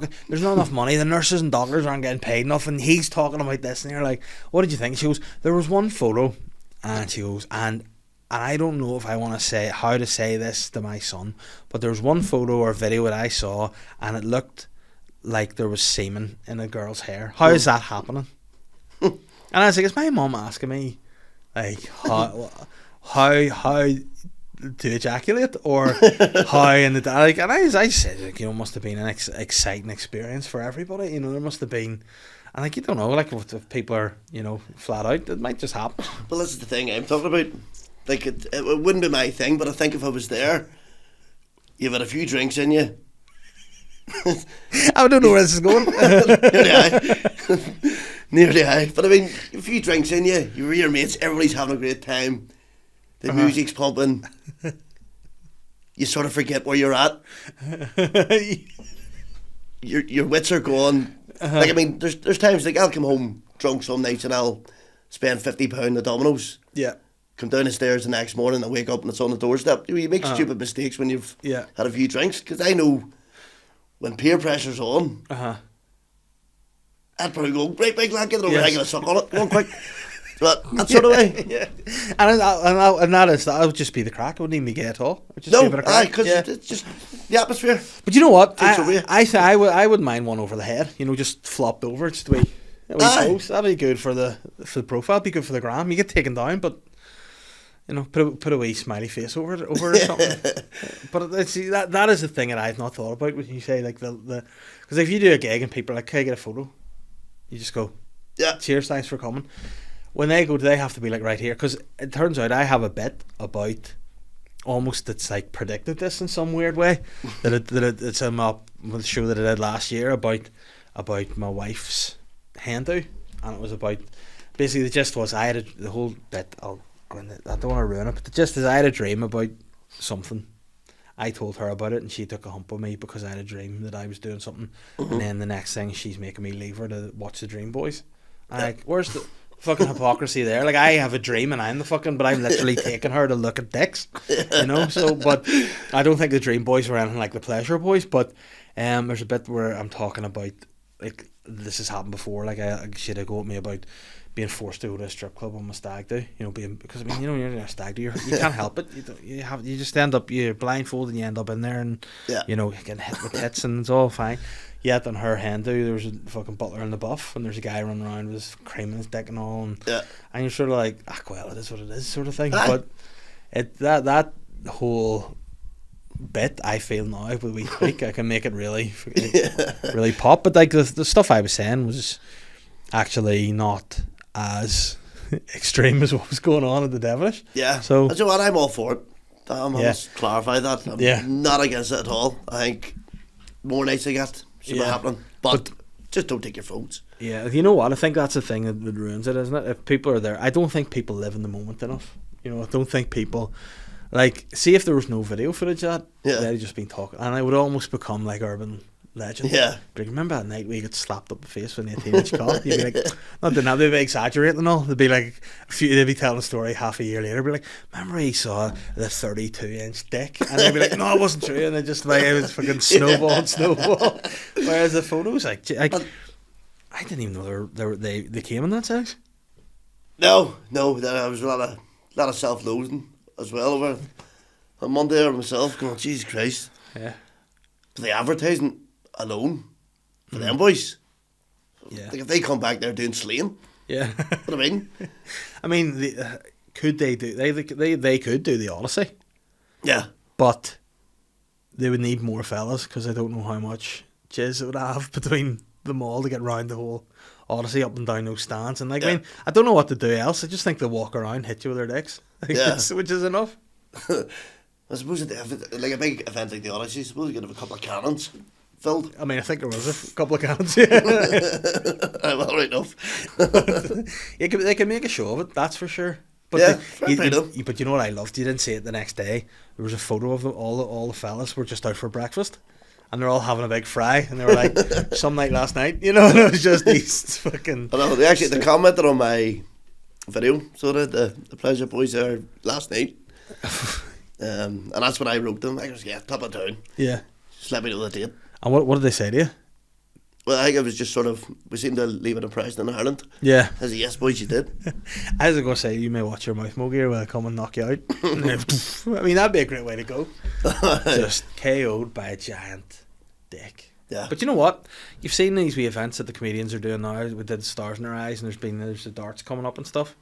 not enough money. The nurses and doctors aren't getting paid enough, and he's talking about this. And you're like, what did you think? She goes, there was one photo, and she goes, and I don't know if I want to say how to say this to my son, but there was one photo or video that I saw, and it looked like there was semen in a girl's hair. How is that happening? And I was like, is my mum asking me, like, how to ejaculate, or how in the like? And I said, like, you know, must have been an exciting experience for everybody. You know, there must have been, and like, you don't know, like, if people are, you know, flat out, it might just happen.
Well, this is the thing I'm talking about. Like, it wouldn't be my thing, but I think if I was there, you've had a few drinks in you.
I don't know where this is going.
Nearly high. But I mean, a few drinks in you, you're with your mates, everybody's having a great time. The music's pumping. You sort of forget where you're at. Your wits are gone. Like, I mean, there's times like I'll come home drunk some nights and I'll spend £50 at Domino's.
Yeah.
Come down the stairs the next morning and wake up and it's on the doorstep. You make stupid mistakes when you've had a few drinks, because I know when peer pressure's on, I'd probably go, right, big lad, get it over here, I'm going to suck on it, go on quick. But that sort of way. Yeah.
And that would just be the crack. It wouldn't even be gay at all. It would just be a bit of crack.
Because it's just the atmosphere.
But you know what? I wouldn't mind one over the head. You know, just flopped over. Just a wee post. That'd be good for the profile. It'd be good for the gram. You get taken down, but you know, put a wee smiley face over it or something. But that is the thing that I've not thought about when you say like the because if you do a gig and people are like, can I get a photo? You just go, cheers, thanks for coming. When they go, do they have to be like right here? Because it turns out I have a bit about almost it's like predicted this in some weird way it's with the show that I did last year about my wife's hen do, and it was about basically the gist was I had the whole bit. I don't want to ruin it, but the gist is I had a dream about something. I told her about it and she took a hump with me because I had a dream that I was doing something, and then the next thing she's making me leave her to watch the Dream Boys. I'm like, where's the fucking hypocrisy there? Like, I have a dream and I'm the fucking, but I'm literally taking her to look at dicks, you know. So, but I don't think the Dream Boys were anything like the Pleasure Boys. But there's a bit where I'm talking about like this has happened before. Like she had a go at me about being forced to go to a strip club on my stag do. You know, because I mean, you know, you're in a stag do, you can't help it. You just end up you're blindfolded and you end up in there and you know getting hit with hits and it's all fine. Yet on her hen do, there was a fucking butler in the buff, and there's a guy running around with his cream in his dick and all, and you're sort of like, well, it is what it is, sort of thing. But that whole bit, I feel now with we speak, I can make it really, really pop. But like the stuff I was saying was actually not as extreme as what was going on at the Devilish. Yeah. So
you know what, I'm all for it. I must clarify that. I'm not against it at all. I think more nights I get should be happening, but just don't take your phones.
Yeah, you know what? I think that's the thing that ruins it, isn't it? If people are there, I don't think people live in the moment enough. You know, I don't think people like see if there was no video footage of that, they'd just been talking, and it would almost become like urban legend. Yeah. But remember that night we got slapped up the face with an 18-inch cock? You'd be like, not doing that, they'd be exaggerating and all. They'd be like, they'd be telling a story half a year later, be like, remember he saw the 32-inch dick? And they'd be like, no, it wasn't true. And they just like, it was fucking snowball. Whereas the photos, like I didn't even know they came in that sex.
No, there was a lot of self-loathing as well over on Monday or myself going, Jesus Christ. Yeah. But the advertising alone for them boys. Yeah. Like if they come back there doing slaying. Yeah. What I mean?
Could they do they could do the Odyssey.
Yeah.
But they would need more fellas because I don't know how much jizz it would have between them all to get round the whole odyssey up and down those stands, and like,
Yeah.
I mean, I don't know what to do else. I just think they walk around, hit you with their dicks, like,
Yeah.
which is enough.
I suppose like a big event like the Odyssey, I suppose you could have a couple of cannons filled.
I mean, I think there was a couple of cannons. Yeah.
Well, right enough.
They can make a show of it, that's for sure. But
Yeah, fair play to them.
but you know what I loved? You didn't see it the next day. There was a photo of them. All the fellas were just out for breakfast, and they're all having a big fry, and they were like, "Some night last night," you know. And it was just these fucking.
I know they commented on my video, so did the Pleasure Boys there last night. And that's when I wrote them. I was top of town.
Yeah.
Just let me know the date.
And what did they say to you?
Well, I think it was just sort of, we seemed to leave an impression in Ireland.
Yeah.
I said, yes, boys, you did.
I was going to say, you may watch your mouth, Mogey, or will I come and knock you out? I mean, that'd be a great way to go. Just KO'd by a giant dick.
Yeah.
But you know what? You've seen these wee events that the comedians are doing now. We did Stars in Their Eyes, and there's the darts coming up and stuff.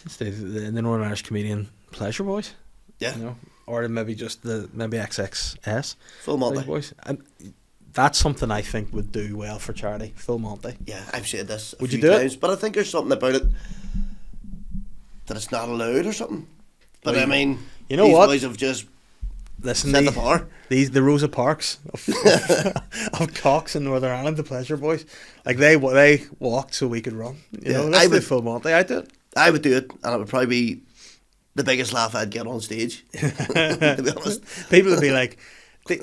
It's the Northern Irish comedian Pleasure Boys.
Yeah.
You know, or maybe just maybe XXS.
Full Monty.
Pleasure Boys. And that's something I think would do well for charity. Full Monty.
Yeah, I've said this a
Would
few
you do
times, but I think there's something about it that it's not allowed or something. But
Well,
I mean,
you know
these
what?
boys have just
Listen,
set the bar.
The Rosa Parks of cocks in Northern Ireland, the Pleasure Boys, like they walked so we could run. You know, that's the Full Monty. I do it.
I would do it, and it would probably be the biggest laugh I'd get on stage. To be honest,
People would be like,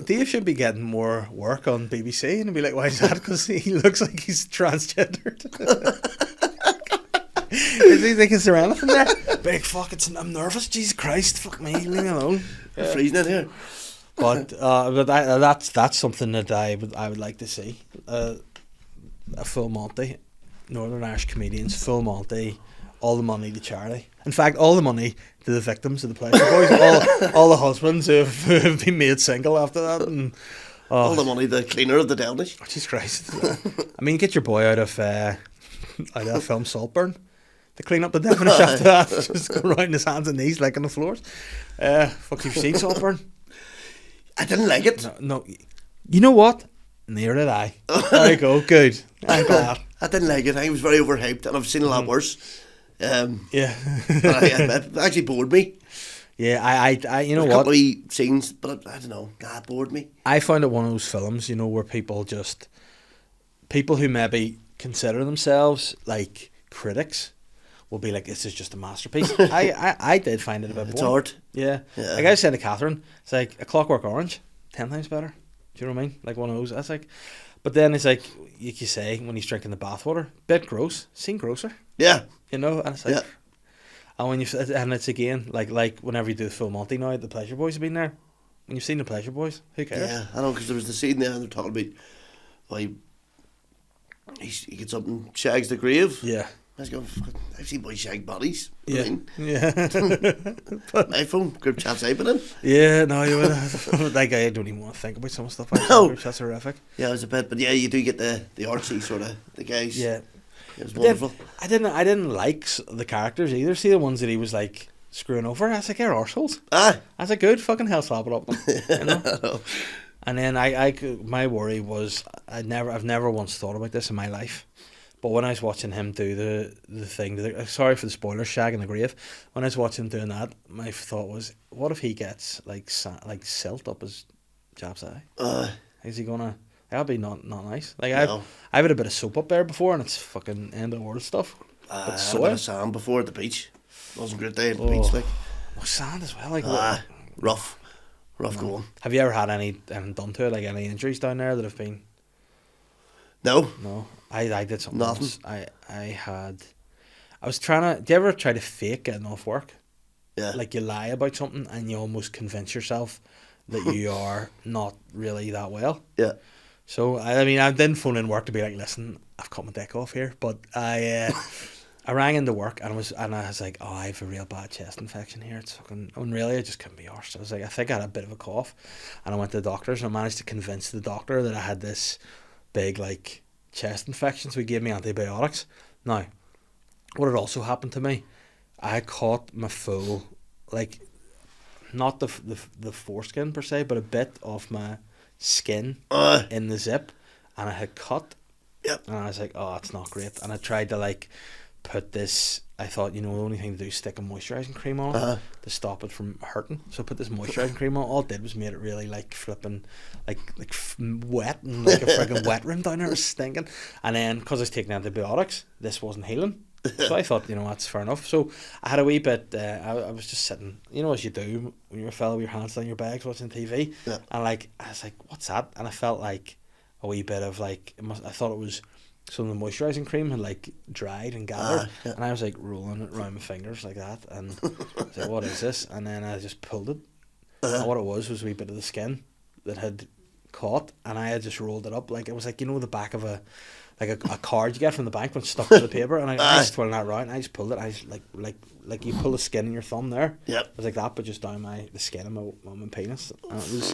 Dave should be getting more work on BBC, and I'd be like, why is that? Because he looks like he's transgendered. Does he think is there anything there? Be like, fuck, I'm nervous. Jesus Christ, fuck me, leave me alone.
it's freezing in here.
But that's something that I would like to see. A Full Monty, Northern Irish comedians, Full Monty, all the money to charity. In fact, all the money to the victims of the Pleasure Boys, all the husbands who have been made single after that, and
All the money, the cleaner of the Devilish.
Jesus Christ! I mean, get your boy out of film Saltburn to clean up the Devonish after that. Just go around his hands and knees like on the floors. Fuck, you've seen Saltburn?
I didn't like it.
No. You know what? Neither did I. There you go. Good. I'm glad.
I didn't like it. I think it was very overhyped, and I've seen a lot worse.
Yeah.
It actually bored me.
Yeah, I you know
A
what?
couple of scenes, but I don't know. It bored me.
I found it one of those films, you know, where people who maybe consider themselves like critics will be like, this is just a masterpiece. I did find it a bit
It's
boring.
art.
Yeah.
Yeah.
Like I said to Catherine, it's like A Clockwork Orange, 10 times better. Do you know what I mean? Like one of those. That's like, but then it's like, you can say, when he's drinking the bathwater, bit gross, seen grosser.
Yeah.
You know, and it's like,
Yeah.
and when and it's again like whenever you do the Full Monty now, the Pleasure Boys have been there. When you've seen the Pleasure Boys, who cares?
Yeah, I know, because there was the scene there and they're talking about, well, he gets up and shags the grave.
Yeah.
I was going, I've seen boys shag bodies.
Yeah.
I mean,
Yeah.
my phone group chats I've been in.
Yeah, no, you would. Like, I don't even want to think about some stuff.
No.
That's horrific.
Yeah, it was a bit, but yeah, you do get the artsy sort of, the guys.
Yeah.
It was
But then,
wonderful.
I didn't like the characters either. See the ones that he was like screwing over. I was like, they're arseholes.
Ah.
I was like, good, fucking hell, slap it up them. You know?
I know.
And then my worry was, I've never once thought about this in my life. But when I was watching him do the thing, sorry for the spoilers, shagging the grave. When I was watching him doing that, my thought was, what if he gets like silt up his Jap's eye? Is he gonna? That'd be not nice. Like
No.
I've had a bit of soap up there before, and it's fucking end of the world stuff. But
I had a bit
soil,
of sand before at the beach. It wasn't a great day at the beach. Like,
sand as well. Like,
rough going.
have you ever had anything done to it? Like any injuries down there that have been?
No.
No, I did something.
Nothing.
Once. I was trying to. Do you ever try to fake getting off work?
Yeah.
Like you lie about something and you almost convince yourself that you are not really that well.
Yeah.
So I mean, I didn't phone in work to be like, listen, I've cut my dick off here, but I rang into work and I was like, oh, I have a real bad chest infection here. It's fucking, and really, I just couldn't be arsed. I was like, I think I had a bit of a cough, and I went to the doctors and I managed to convince the doctor that I had this big like chest infection, so he gave me antibiotics. Now, what had also happened to me, I caught my full, like, not the foreskin per se, but a bit of my skin in the zip, and I had cut
Yep.
And I was like, oh, it's not great. And I tried to like put this. I thought, the only thing to do is stick a moisturising cream on it to stop it from hurting. So I put this moisturising cream on. All it did was made it really like flipping, wet and like a friggin' wet room down there. It was stinking. And then because I was taking antibiotics, this wasn't healing. So I thought, that's fair enough. So I had a wee bit. I was just sitting, as you do when you're a fellow with your hands down your bags watching TV.
Yeah.
And I was like, what's that? And I felt like a wee bit of I thought it was. Some of the moisturising cream had like dried and gathered, and I was like rolling it around my fingers like that, and I was like, what is this? And then I just pulled it, and what it was a wee bit of the skin that had caught, and I had just rolled it up like it was like the back of a card you get from the bank when it's stuck to the paper, and I just twirling that around, and I just pulled it. I just like you pull the skin in your thumb there.
Yep.
It was like that, but just down the skin of my penis, and it was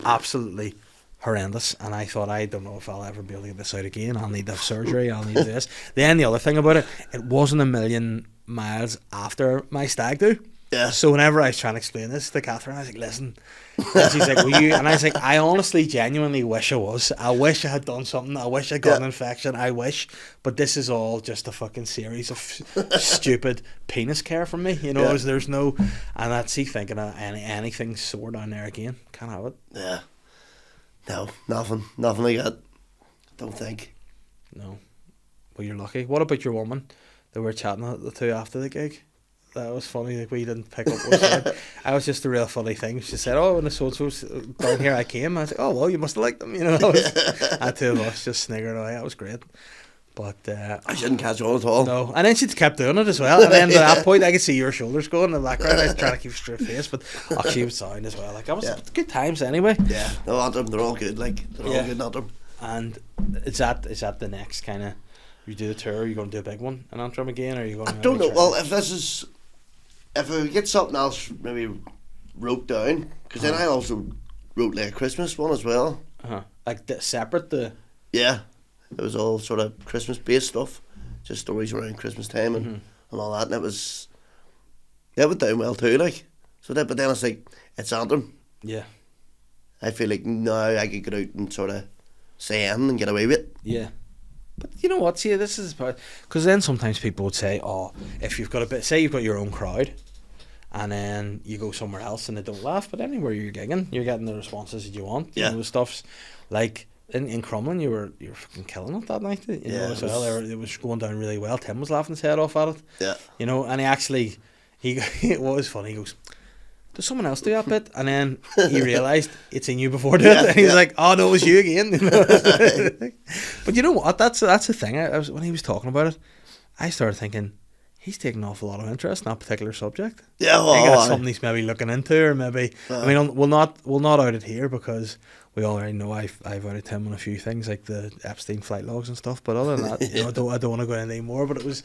absolutely horrendous. And I thought, I don't know if I'll ever be able to get this out again. I'll need to have surgery. I'll need this. Then the other thing about it wasn't a million miles after my stag do.
Yeah.
So whenever I was trying to explain this to Catherine, I was like, listen. And she's like, will you? And I was like, I honestly, genuinely wish I was. I wish I had done something. I wish I got an infection. I wish. But this is all just a fucking series of stupid penis care from me. There's no. And I'd see thinking of anything sore down there again. Can't have it.
Yeah. No, nothing like that. Don't think.
No. Well, you're lucky. What about your woman? They were chatting the two after the gig. That was funny. Like, we didn't pick up what she said. I was just a real funny thing. She said, "Oh, when the so-and-so's down here, I came." I was like, "Oh, well, you must have liked them." And two of us just sniggered away. That was great. But
I shouldn't catch on at all.
No, and then she kept doing it as well. And then at that point, I could see your shoulders going in the background. I was trying to keep a straight face, but she was sound as well. Like, I was good times anyway.
Yeah, no, Antrim, they're all good. Like, they're all good in Antrim.
And is that the next kind of? You do the tour? Are you going to do a big one in Antrim again, or are you going?
I don't know. Well, if we get something else maybe wrote down, because then I also wrote like a Christmas one as well.
Like separate.
Yeah. It was all sort of Christmas based stuff, just stories around Christmas time and all that, and it went down well too, like. So but then it's like, it's Antrim.
Yeah. I
feel like now I could get out and sort of say anything and get away with it.
Yeah. But you know what? See, this is because then sometimes people would say, "Oh, if you've got say you've got your own crowd, and then you go somewhere else and they don't laugh, but anywhere you're gigging, you're getting the responses that you want."
Yeah.
The stuff's like in Crumlin, you were fucking killing it that night. You know, as well. It was going down really well. Tim was laughing his head off at it.
Yeah.
And it was funny. He goes, "Does someone else do that bit?" And then he realised it's in you before doing it. And he's like, "Oh no, it was you again." But you know what? That's the thing. When he was talking about it, I started thinking he's taking an awful lot of interest in that particular subject.
Yeah, well,
I think that's something he's maybe looking into, or maybe I mean, we'll not out it here because we already know I've outed him on a few things like the Epstein flight logs and stuff. But other than that, I don't want to go into any more. But it was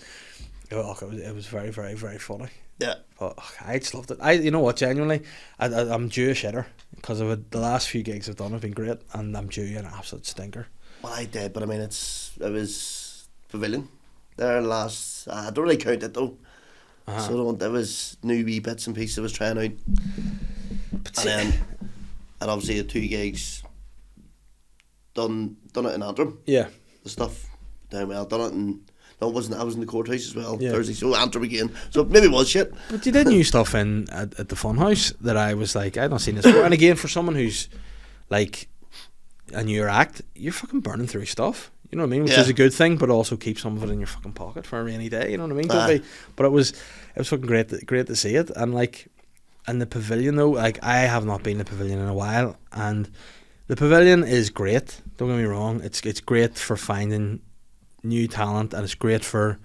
very, very, very funny.
Yeah.
But I just loved it. You know what, genuinely, I'm due a shitter because of the last few gigs I've done have been great, and I'm due an absolute stinker.
Well, I did, but I mean, it was Pavilion. There last, I don't really count it though. So there was new wee bits and pieces I was trying out. But and obviously the 2 gigs done it in Antrim.
Yeah.
The stuff down well, done it and no, it wasn't. I was in the courthouse as well
Yeah.
Thursday, so Antrim again. So maybe it was shit.
But you did new stuff at the Funhouse that I was like, I'd not seen this before. And again, for someone who's like a newer act, you're fucking burning through stuff. You know what I mean? Which is a good thing, but also keep some of it in your fucking pocket for a rainy day. You know what I mean? Don't be. But it was fucking great to see it. And like, in the Pavilion though, like I have not been to the Pavilion in a while, and the Pavilion is great. Don't get me wrong. It's great for finding new talent, and it's great for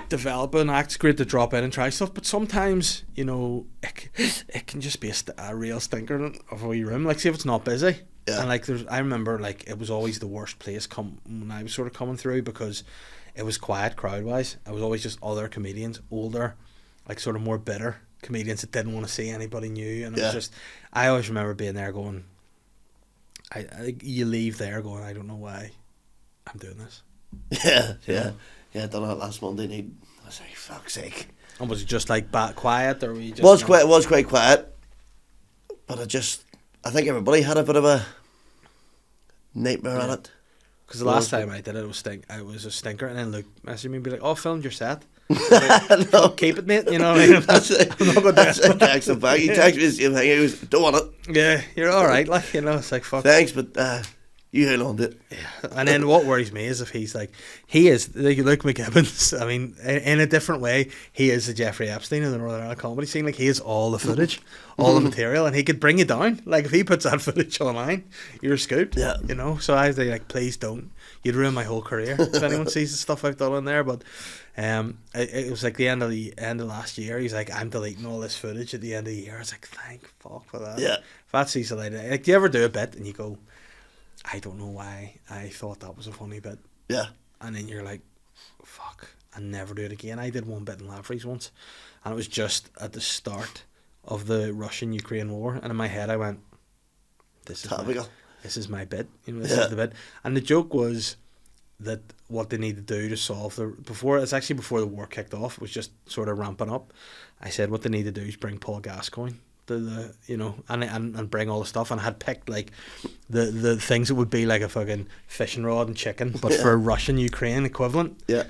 developing acts. Great to drop in and try stuff. But sometimes, you know, it can just be a real stinker of a wee room. Like, see if it's not busy. Yeah. And like I remember like it was always the worst place when I was sort of coming through because it was quiet crowd wise. It was always just other comedians, older, like sort of more bitter comedians that didn't want to see anybody new, and it was just, I always remember being there going, you leave there going, I don't know why I'm doing this.
Yeah. I done it last Monday night. I was like, fuck's sake.
And was it just like quiet, or were you just?
It was quite quiet, but I think everybody had a bit of a nightmare on it.
Because the last time I did it, it was a stinker, and then Luke messaged me and be like, "Oh, filmed your set." Like,
no.
Keep it, mate. You know what I mean?
That's it.
I'm not going to
That's it. Text him back. He texted me the same thing. He was, don't want it.
Yeah, you're all right. Like, you know, it's like fuck.
Thanks, but you held on to it.
Yeah. And then what worries me is if he's like, he is like Luke McGibbons. I mean, in a different way, he is the Jeffrey Epstein of the Northern Ireland comedy scene. Like, he is all the footage, all the material, and he could bring you down. Like, if he puts that footage online, you're scooped.
Yeah.
You know. So I was like, please don't. You'd ruin my whole career if anyone sees the stuff I've done in there. But it was like the end of last year. He's like, I'm deleting all this footage at the end of the year. I was like, thank fuck for that.
Yeah.
If that's easy, like, do you ever do a bit and you go, I don't know why I thought that was a funny bit.
Yeah.
And then you're like, fuck, I'll never do it again. I did one bit in Lavery's once, and it was just at the start of the Russian-Ukraine war, and in my head I went, this is my bit. You know, this is the bit. And the joke was that what they need to do to solve before the war kicked off, it was just sort of ramping up. I said what they need to do is bring Paul Gascoigne to the, you know, and bring all the stuff, and I had picked like the things that would be like a fucking fishing rod and chicken, but for Russian Ukraine equivalent.
Yeah.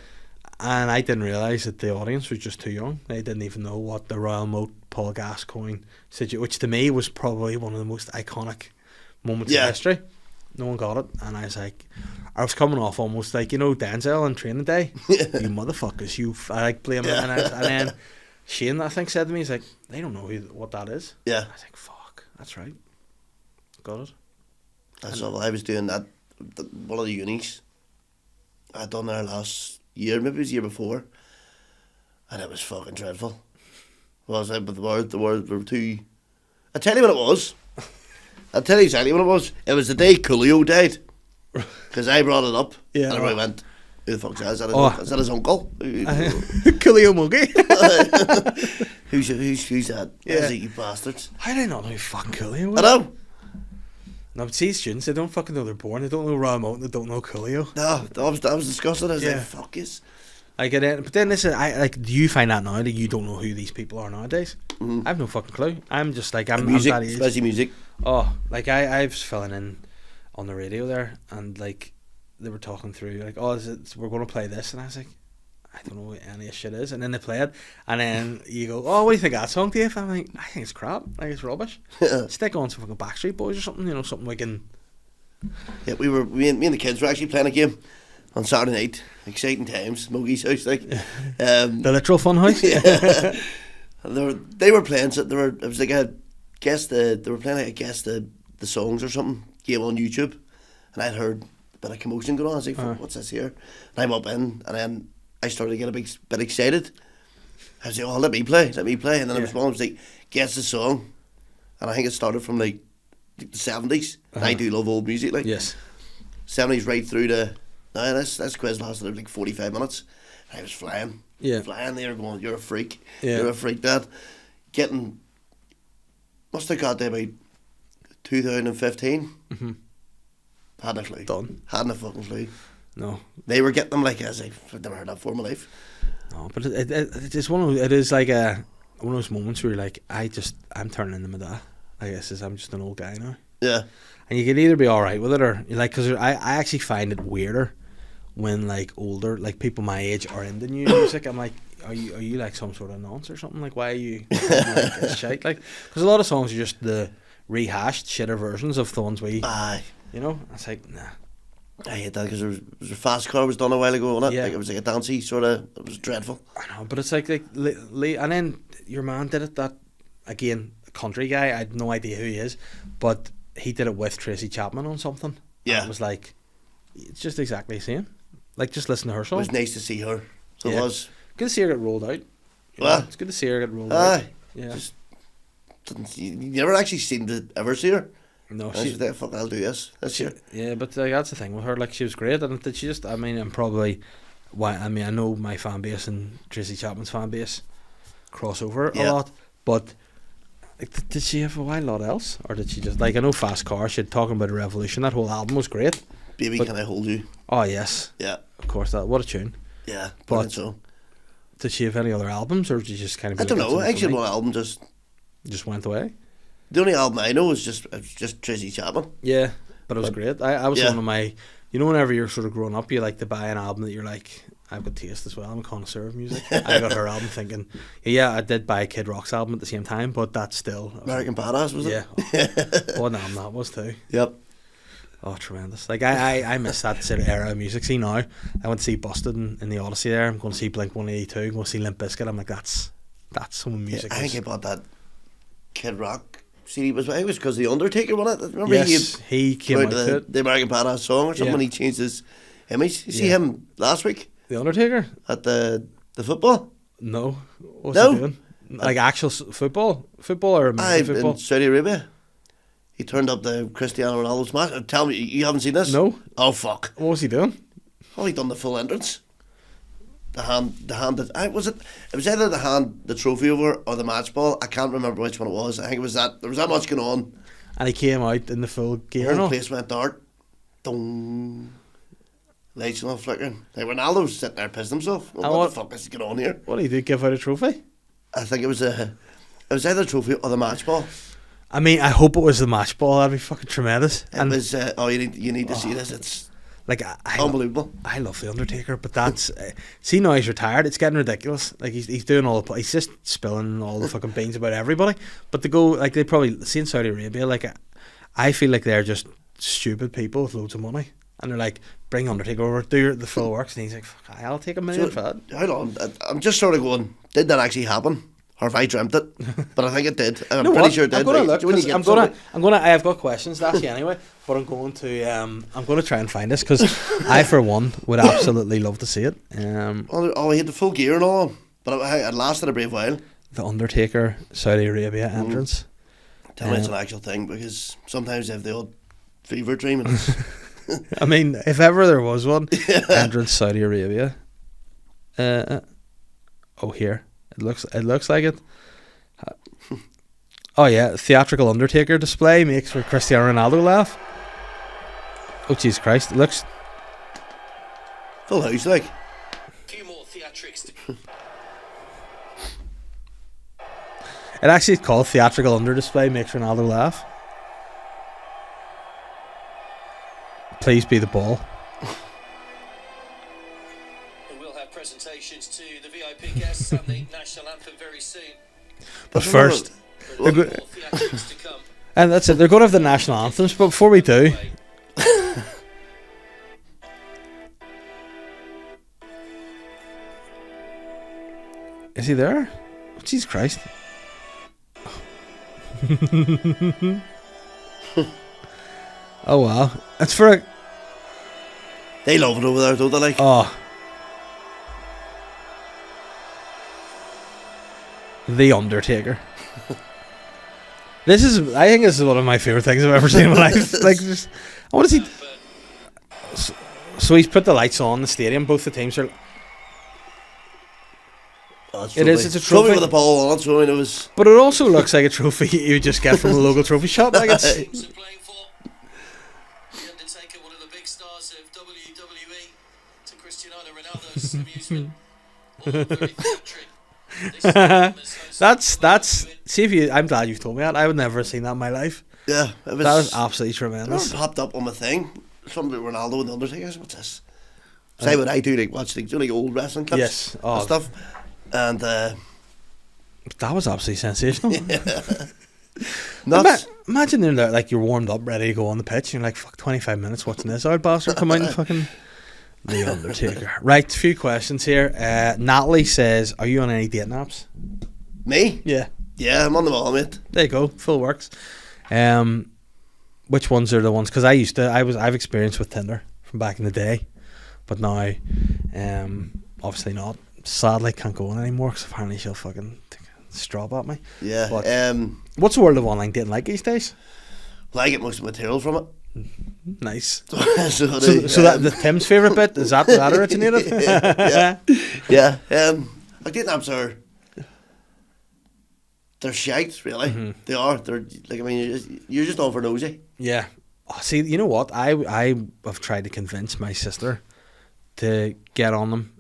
And I didn't realise that the audience was just too young. They didn't even know what the Royal Moat Paul Gascoigne situation, which to me was probably one of the most iconic moments in history. No one got it, and I was like, I was coming off almost like, you know, Denzel on Training Day. You motherfuckers, I like blame him, and then Shane, I think, said to me, he's like, they don't know what that is.
Yeah.
I was like, fuck, that's right. Got it.
That's all. I was doing that, one of the unis. I'd done there last year, maybe it was the year before, and it was fucking dreadful. Was it? But the words were too. I'll tell you what it was. I'll tell you exactly what it was. It was the day Coolio died. Because I brought it up. Yeah. And everybody went, who the fuck's that? Is that his uncle?
Coolio Mogey.
Who's that? Yeah. Is it, you bastards?
I did not know who fucking Coolio was.
I know.
No, but see, students, they don't fucking know they're born. They don't know Royal Mountain. They don't know Coolio.
No, I was disgusted. I was like, fuck yes.
I get it. But then listen, do you find that now that you don't know who these people are nowadays?
Mm-hmm.
I have no fucking clue. I'm just like, I'm
music,
that age.
Especially music.
Oh, like I was filling in on the radio there, and like they were talking through like, oh, we're going to play this, and I was like, I don't know what any of this shit is, and then they play it, and then you go, oh, what do you think of that song, Dave? I'm like, I think it's crap, like it's rubbish. Stick on some fucking Backstreet Boys or something, you know, something we can.
Yeah, me and the kids were actually playing a game on Saturday night. Exciting times, Mogey's house, like
the literal FUNHOUSE.
Yeah. And they were playing. So it was like they were playing like I guess the songs or something game on YouTube, and I'd heard a bit of commotion going on. I was like, what's this here? And I'm up in, and then I started to get a bit excited. I was like, oh, let me play, and then there was one that was like, guess the song, and I think it started from like the 70s. And I do love old music, like 70s right through to. No, this quiz lasted like 45 minutes. I was flying. Yeah. Flying there going, you're a freak. Yeah. You're a freak, Dad. Must have got there by 2015. Mm-hmm. Hadn't a clue.
Done.
Hadn't a fucking clue.
No.
They were getting them like, I was like, I've never heard that before in my life.
No, but it's one of those, it is like one of those moments where you're like, I'm turning into my dad. I guess I'm just an old guy now.
Yeah.
And you can either be alright with it or, like, because I actually find it weirder when like older, like people my age are into new music. I'm like, are you like some sort of nonce or something? Like, why are you like it's shite? Like, because a lot of songs are just the rehashed shitter versions of the ones we, you know. It's like, nah.
I hate that because there was a Fast Car was done a while ago on it. Yeah. Like it was like a dancey sort of. It was dreadful.
I know, but it's like and then your man did it. That again, a country guy. I had no idea who he is, but he did it with Tracy Chapman on something. Yeah, and it was like, it's just exactly the same. Like, just listen to her song.
It was nice to see her. So it was.
Good to see her get rolled out. It's good to see her get rolled out. Yeah.
You never actually seem to ever see her.
No,
she's like, fuck, I'll do this year.
Yeah, but that's the thing with her. Like, she was great, and did she just? I mean, I know my fan base and Tracy Chapman's fan base cross over a lot, but like, did she have a wild lot else, or did she just like? I know Fast Car. She had talking about a revolution. That whole album was great.
Baby, Can I Hold You?
Oh yes.
Yeah.
Of course, what a tune.
Yeah,
but
so.
Did she have any other albums, or did she just kind of?
I don't know. Actually, one album just
went away.
The only album I know is just Tracy Chapman.
Yeah, but it was great. I was one of my you know, whenever you're sort of growing up, you like to buy an album that you're like, I've got taste as well. I'm a connoisseur of music. I got her album thinking, yeah, I did buy Kid Rock's album at the same time, but that's still
American Badass, was it?
Yeah. What an album that was too.
Yep.
Oh, tremendous. Like, I miss that sort of era of music. See, now, I went to see Busted in the Odyssey there. I'm going to see Blink-182. I'm going to see Limp Bizkit. I'm like, that's some music.
I think I bought that Kid Rock CD. It was because The Undertaker won it. Remember
he came out to it.
The American Badass song or something. He changed his image. You see him last week?
The Undertaker?
At the football?
No. What's he doing? Like actual football? Football or American football?
In Saudi Arabia. He turned up the Cristiano Ronaldo's match. Tell me, you haven't seen this?
No.
Oh, fuck.
What was he doing?
Oh, he done the full entrance. The hand that was it. It was either the trophy over or the match ball. I can't remember which one it was. I think it was that. There was that much going on.
And he came out in the full gear.
The whole place went dark. Dong. Lights and all flickering. Like Ronaldo's sitting there pissing himself. Well, what the fuck is going on here?
What did he do? Give out a trophy?
I think it was either the trophy or the match ball.
I mean, I hope it was the match ball. That'd be fucking tremendous.
It was. You need to see this. It's
like
unbelievable.
I love the Undertaker, but that's see now he's retired. It's getting ridiculous. Like he's doing all the he's just spilling all the fucking beans about everybody. But to go like they probably see in Saudi Arabia. Like I feel like they're just stupid people with loads of money, and they're like, bring Undertaker over, do the full works, and he's like, fuck, I'll take $1 million for that.
Hold on, I'm just sort of going, did that actually happen? Or have I dreamt it? But I think it did. I'm pretty sure it did.
I have got questions to ask you anyway, but I'm going to try and find this because I, for one, would absolutely love to see it.
He had the full gear and all, but it lasted a brave while.
The Undertaker Saudi Arabia entrance.
Tell me it's an actual thing because sometimes they have the old fever dream. And
I mean, if ever there was one, entrance Saudi Arabia. Here. It looks like it. Oh yeah, theatrical Undertaker display makes for Cristiano Ronaldo laugh. Oh Jesus Christ! It looks
full house like.
Few more theatrics.
It actually is called theatrical under display makes Ronaldo laugh. Please be the ball.
Presentations to the VIP guests and the national anthem very soon.
But first, and that's it. They're going to have the national anthems, but before we do, is he there? Oh, Jesus Christ! Oh wow, it's for a.
They love it over there, don't they? Like
The Undertaker. I think this is one of my favourite things I've ever seen in my life. Like, I want to see. So he's put the lights on the stadium. Both the teams are. It's a trophy
with a ball on it. So it was.
But it also looks like a trophy you just get from a local trophy shop. Like it's.
The Undertaker, one of the big stars of WWE, to Cristiano Ronaldo's amusement. All very theatric.
That's see if you. I'm glad you've told me that. I would never have seen that in my life.
Yeah,
that was absolutely tremendous.
It popped up on my thing. Something about Ronaldo and the Undertaker. What's this? Say what I do, like watch like old wrestling clips, and stuff, and that
was absolutely sensational.
Yeah.
Imagine you're there, like you're warmed up, ready to go on the pitch. And you're like, fuck, 25 minutes watching this old bastard come out and fucking. The Undertaker. Right, a few questions here. Natalie says, are you on any dating apps?
Me?
Yeah.
Yeah, I'm on them all, mate.
There you go, full works. Which ones are the ones? Because I've experienced with Tinder from back in the day, but now, obviously not. Sadly, can't go on anymore because apparently she'll fucking take a strop at me.
Yeah.
But, what's the world of online dating like these days?
Well, I get most of the material from it.
Nice.
so
that the Tim's favourite bit is that originated?
yeah. Dating apps they're shite, really. Mm-hmm. They are. They're like, I mean, you're just on for nosy.
Yeah. Oh, see, you know what? I have tried to convince my sister to get on them.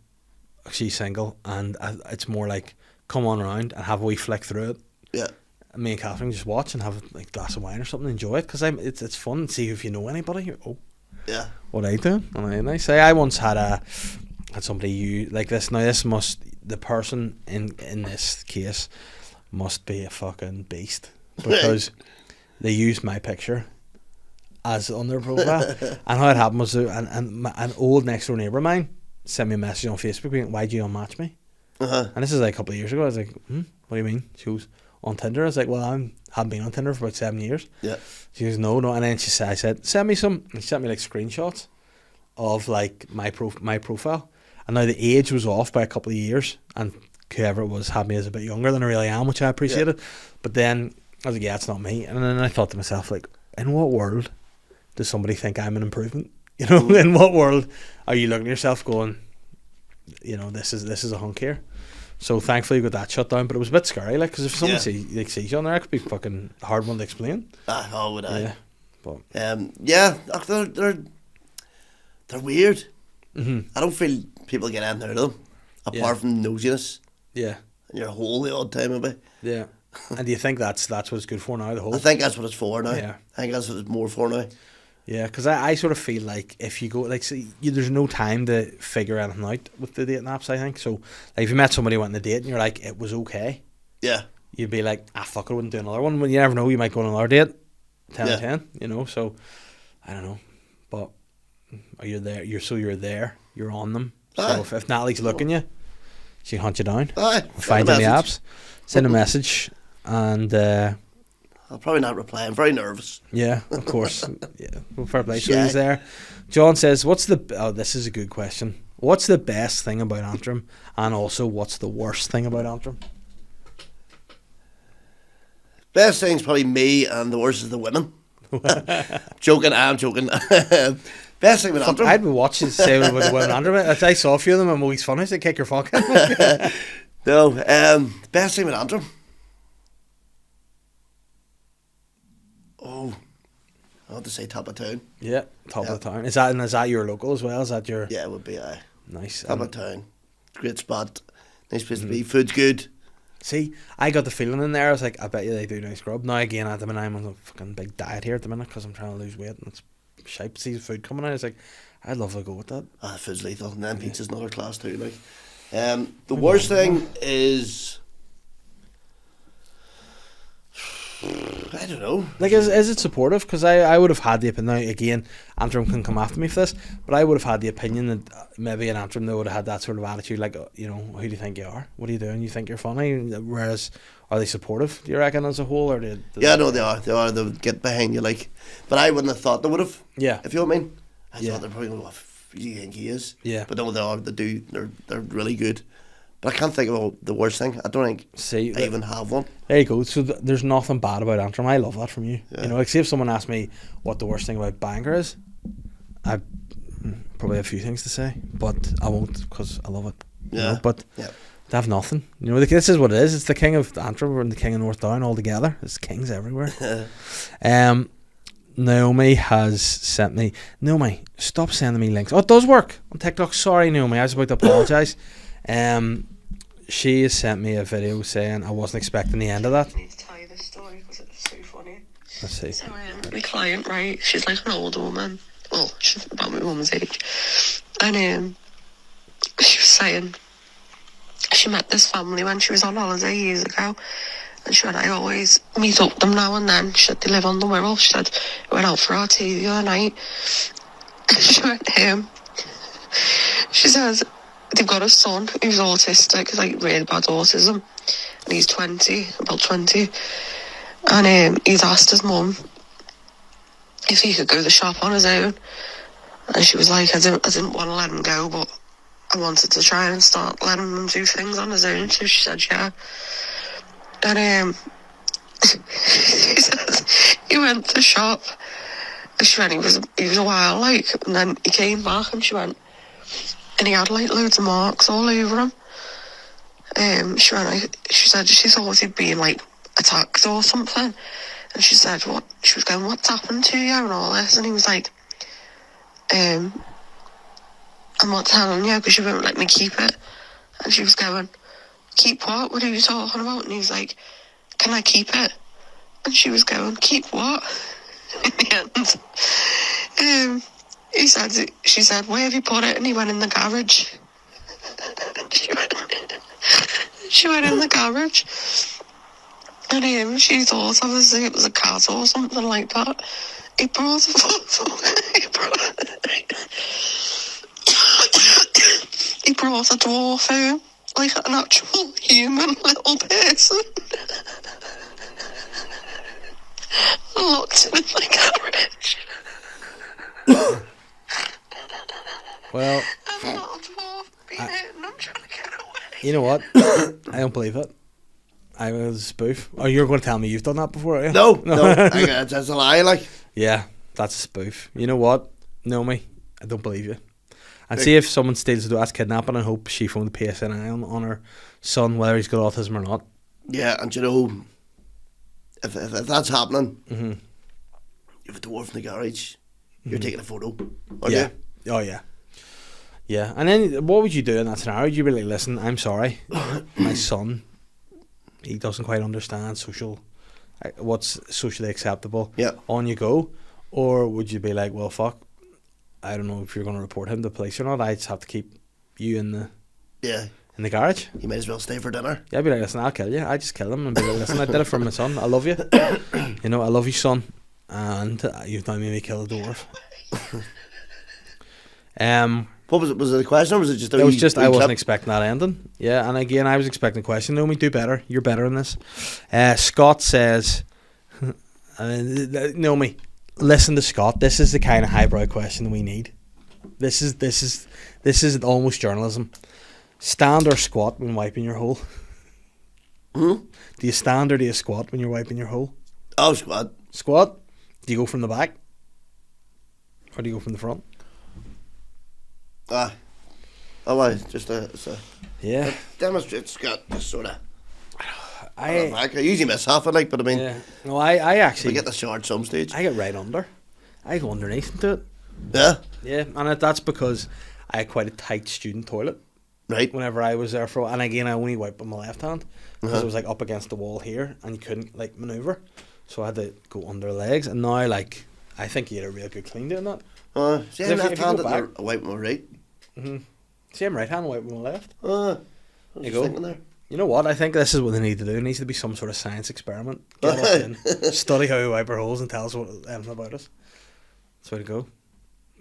She's single, and it's more like come on around and have a wee flick through it.
Yeah.
Me and Catherine just watch and have like a glass of wine or something, enjoy it because it's fun and see if you know anybody.
Yeah.
what I do. And I say I once had somebody like this. Now the person in this case must be a fucking beast, because they used my picture as on their profile. And how it happened was an old next door neighbour of mine sent me a message on Facebook being, "Why'd you unmatch me?" And this is like a couple of years ago. I was like, what do you mean? She goes, "On Tinder." I was like, "Well, I haven't been on Tinder for about 7 years."
Yeah.
She goes, no. And then I said, "Send me some." And she sent me like screenshots of like my profile. And now the age was off by a couple of years, and whoever it was had me as a bit younger than I really am, which I appreciated. But then I was like, yeah, it's not me. And then I thought to myself, like, in what world does somebody think I'm an improvement? You know, in what world are you looking at yourself going, you know, this is a hunk here? So thankfully you got that shut down, but it was a bit scary, like, because if someone sees you on there, it could be fucking hard one to explain.
How would I?
Yeah, but
they're weird.
Mm-hmm.
I don't feel people get in there of them, apart from nosiness.
Yeah,
and your whole the odd time maybe.
Yeah. And do you think that's what it's good for now? The whole.
I think that's what it's for now.
Yeah.
I think that's what it's more for now.
Yeah, because I sort of feel like if you go, like, see, there's no time to figure anything out with the dating apps, I think. So, like, if you met somebody who went on a date and you're like, it was okay.
Yeah.
You'd be like, fuck, I wouldn't do another one. When you never know, you might go on another date. 10 out of 10, you know. So, I don't know. But you're there. You're there. You're on them. So, if Natalie's looking you, she can hunt you down. Find you in the apps. Send a message. And
I'll probably not reply. I'm very nervous.
Yeah, of course. Yeah, well, fair play. So he's there. John says, this is a good question. What's the best thing about Antrim? And also, what's the worst thing about Antrim?
Best thing's probably me, and the worst is the women. Joking, I'm joking. Best thing about Antrim.
I'd be watching say with the women Antrim. I saw a few of them in Mogey's FUNHOUSE. They kick your fuck.
No, best thing with Antrim. Oh, I want to say top of town.
Yeah, top of the town. Is that your local as well? Is that your?
Yeah, it would be.
Nice.
Top of town. Great spot. Nice place to be. Food's good.
See, I got the feeling in there. I was like, I bet you they do nice grub. Now again, at the minute I'm on a fucking big diet here at the minute because I'm trying to lose weight and it's shite. See the food coming out. It's like, I'd love to go with that.
The food's lethal, and then pizza's another class too. Like, the worst thing is. I don't know. Like,
is it supportive? Because I would have had the opinion. Now, again, Antrim can come after me for this, but I would have had the opinion that maybe in Antrim they would have had that sort of attitude, like, you know, who do you think you are? What are you doing? You think you're funny? Whereas, are they supportive, do you reckon, as a whole? Or
yeah, no, they are. They are. They would get behind you, like. But I wouldn't have thought they would have.
Yeah.
If you know what I mean. I thought they're probably going, what do you think he is?
Yeah.
But no, they are. They do. They're really good. But I can't think of the worst thing. I don't think I even have one.
There you go. So there's nothing bad about Antrim. I love that from you.
Yeah.
You know, like, see if someone asked me what the worst thing about Bangor is, I probably have a few things to say, but I won't because I love it.
Yeah.
You know? But they have nothing. You know, this is what it is. It's the king of Antrim and the king of North Down all together. There's kings everywhere. Naomi has sent me. Naomi, stop sending me links. Oh, it does work on TikTok. Sorry, Naomi. I was about to apologise. She has sent me a video saying I wasn't expecting the end of that.
I need to tell you this story because it was so funny.
Let's see.
So my client, right, she's like an older woman. Well, she's about my mum's age. And she was saying she met this family when she was on holiday years ago. And she said, I always meet up with them now and then. She said, they live on the Wirral. She said, we went out for our tea the other night. She went, she says, they've got a son who's autistic, like really bad autism, and he's about 20, and he's asked his mum if he could go to the shop on his own, and she was like, I didn't want to let him go, but I wanted to try and start letting him do things on his own, so she said yeah. And she says he went to the shop, and she went, he was a while, like, and then he came back, and she went, and he had like loads of marks all over him. She said she thought he'd been like attacked or something, and she said what? She was going, what's happened to you and all this? And he was like, I'm not telling you because you won't let me keep it. And she was going, keep what? What are you talking about? And he was like, can I keep it? And she was going, keep what? In the end, She said, where have you put it? And he went in the garage. She went in the garage. And she thought obviously it was a cat or something like that. He brought a he brought a dwarf home, like an actual human little person. And locked him in the garage.
Well,
and the little dwarf being eaten. I'm trying to get away.
you know what? I don't believe it. I was a spoof. Oh, you're going to tell me you've done that before, are you?
No. It's a lie, like.
Yeah, that's a spoof. You know what? Know me. I don't believe you. And see if someone steals the that's kidnapping. I hope she phoned the PSNI on her son, whether he's got autism or not.
Yeah, and you know, if that's happening,
Mm-hmm.
you have a dwarf in the garage, you're taking a photo.
Yeah. Oh, yeah. Yeah. And then what would you do in that scenario? Would you really listen? I'm sorry. My son, he doesn't quite understand what's socially acceptable.
Yeah.
On you go. Or would you be like, well, fuck, I don't know if you're going to report him to the police or not. I just have to keep you in the garage.
You might as well stay for dinner.
Yeah, I'd be like, listen, I'll kill you. I just kill him and be like, listen, I did it for my son. I love you. You know, I love you, son. And you've now made me kill a dwarf.
What was it? Was it a question or was it just a
It was just, I wasn't
clip?
expecting that ending. Yeah, and again, I was expecting a question. No, me do better. You're better in this. Scott says, know me. Listen to Scott. This is the kind of highbrow question we need. This is almost journalism. Stand or squat when wiping your hole?
Hmm?
Do you stand or do you squat when you're wiping your hole?
Oh, squad.
Squat? Do you go from the back? Or do you go from the front?
Just a
Yeah.
demonstrate Scott, just sort of.
I
usually miss half it, like, but I mean,
yeah. No, I actually
we get the shot some stage.
I get right under. I go underneath into it.
Yeah,
Yeah, and that's because I had quite a tight student toilet
right.
whenever I was there for. And again, I only wiped with my left hand because
Uh-huh.
it was like up against the wall here, and you couldn't like maneuver, so I had to go under the legs. And now, like, I think you had a real good clean doing that.
See,
If
I'm
you-
left
if you go
handed,
back-
I wipe my right.
Same right hand, wipe with my left.
I was
you
just
go.
thinking there.
You know what? I think this is what they need to do. There needs to be some sort of science experiment. Get us in, study how we wipe our holes, and tell us anything about us. That's the way to go.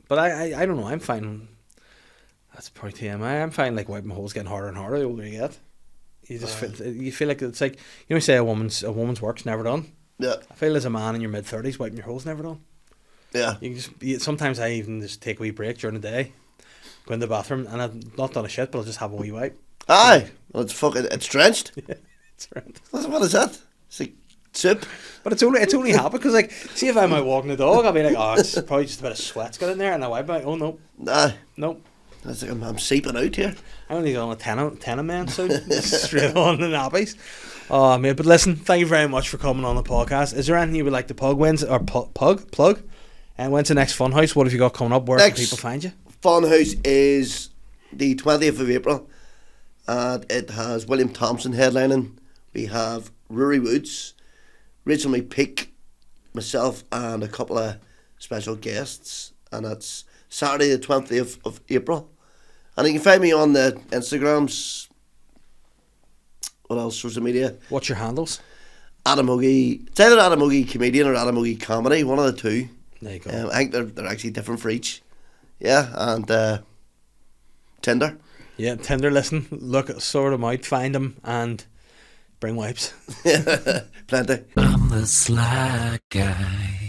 But I don't know. I'm fine. That's probably TMI. I'm fine. Like wiping holes getting harder and harder the older you get. You just you feel like it's like you know say a woman's work's never done.
Yeah,
I feel as a man in your mid-30s wiping your holes never done.
yeah.
You can just sometimes I even just take a wee break during the day, go in the bathroom, and I've not done a shit, but I'll just have a wee wipe.
Aye, well, it's drenched.
Yeah, it's right.
What is that? It's like soup.
But it's only happened because like see if I'm out walking the dog, I'll be like, oh, it's probably just a bit of sweat's got in there, and I wipe it. Oh no,
Aye,
no.
it's like I'm seeping out here.
I only got on a tenant man suit, straight on the nappies. Oh mate, but listen, thank you very much for coming on the podcast. Is there anything you would like to plug? Plug? And when's the next Funhouse? What have you got coming up? Where can people find you?
Funhouse is the 20th of April, and it has William Thompson headlining. We have Rory Woods, Rachel McPeak, myself, and a couple of special guests, and it's Saturday the 20th of April. And you can find me on the Instagrams. What else? Social media.
What's your handles?
Adam Mogey. It's either Adam Mogey comedian or Adam Mogey comedy. One of the two.
There you go.
I think they're actually different for each. Yeah, and Tinder.
Yeah, Tinder. Listen, sort them out, find them, and bring wipes.
Plenty.
I'm the sly guy.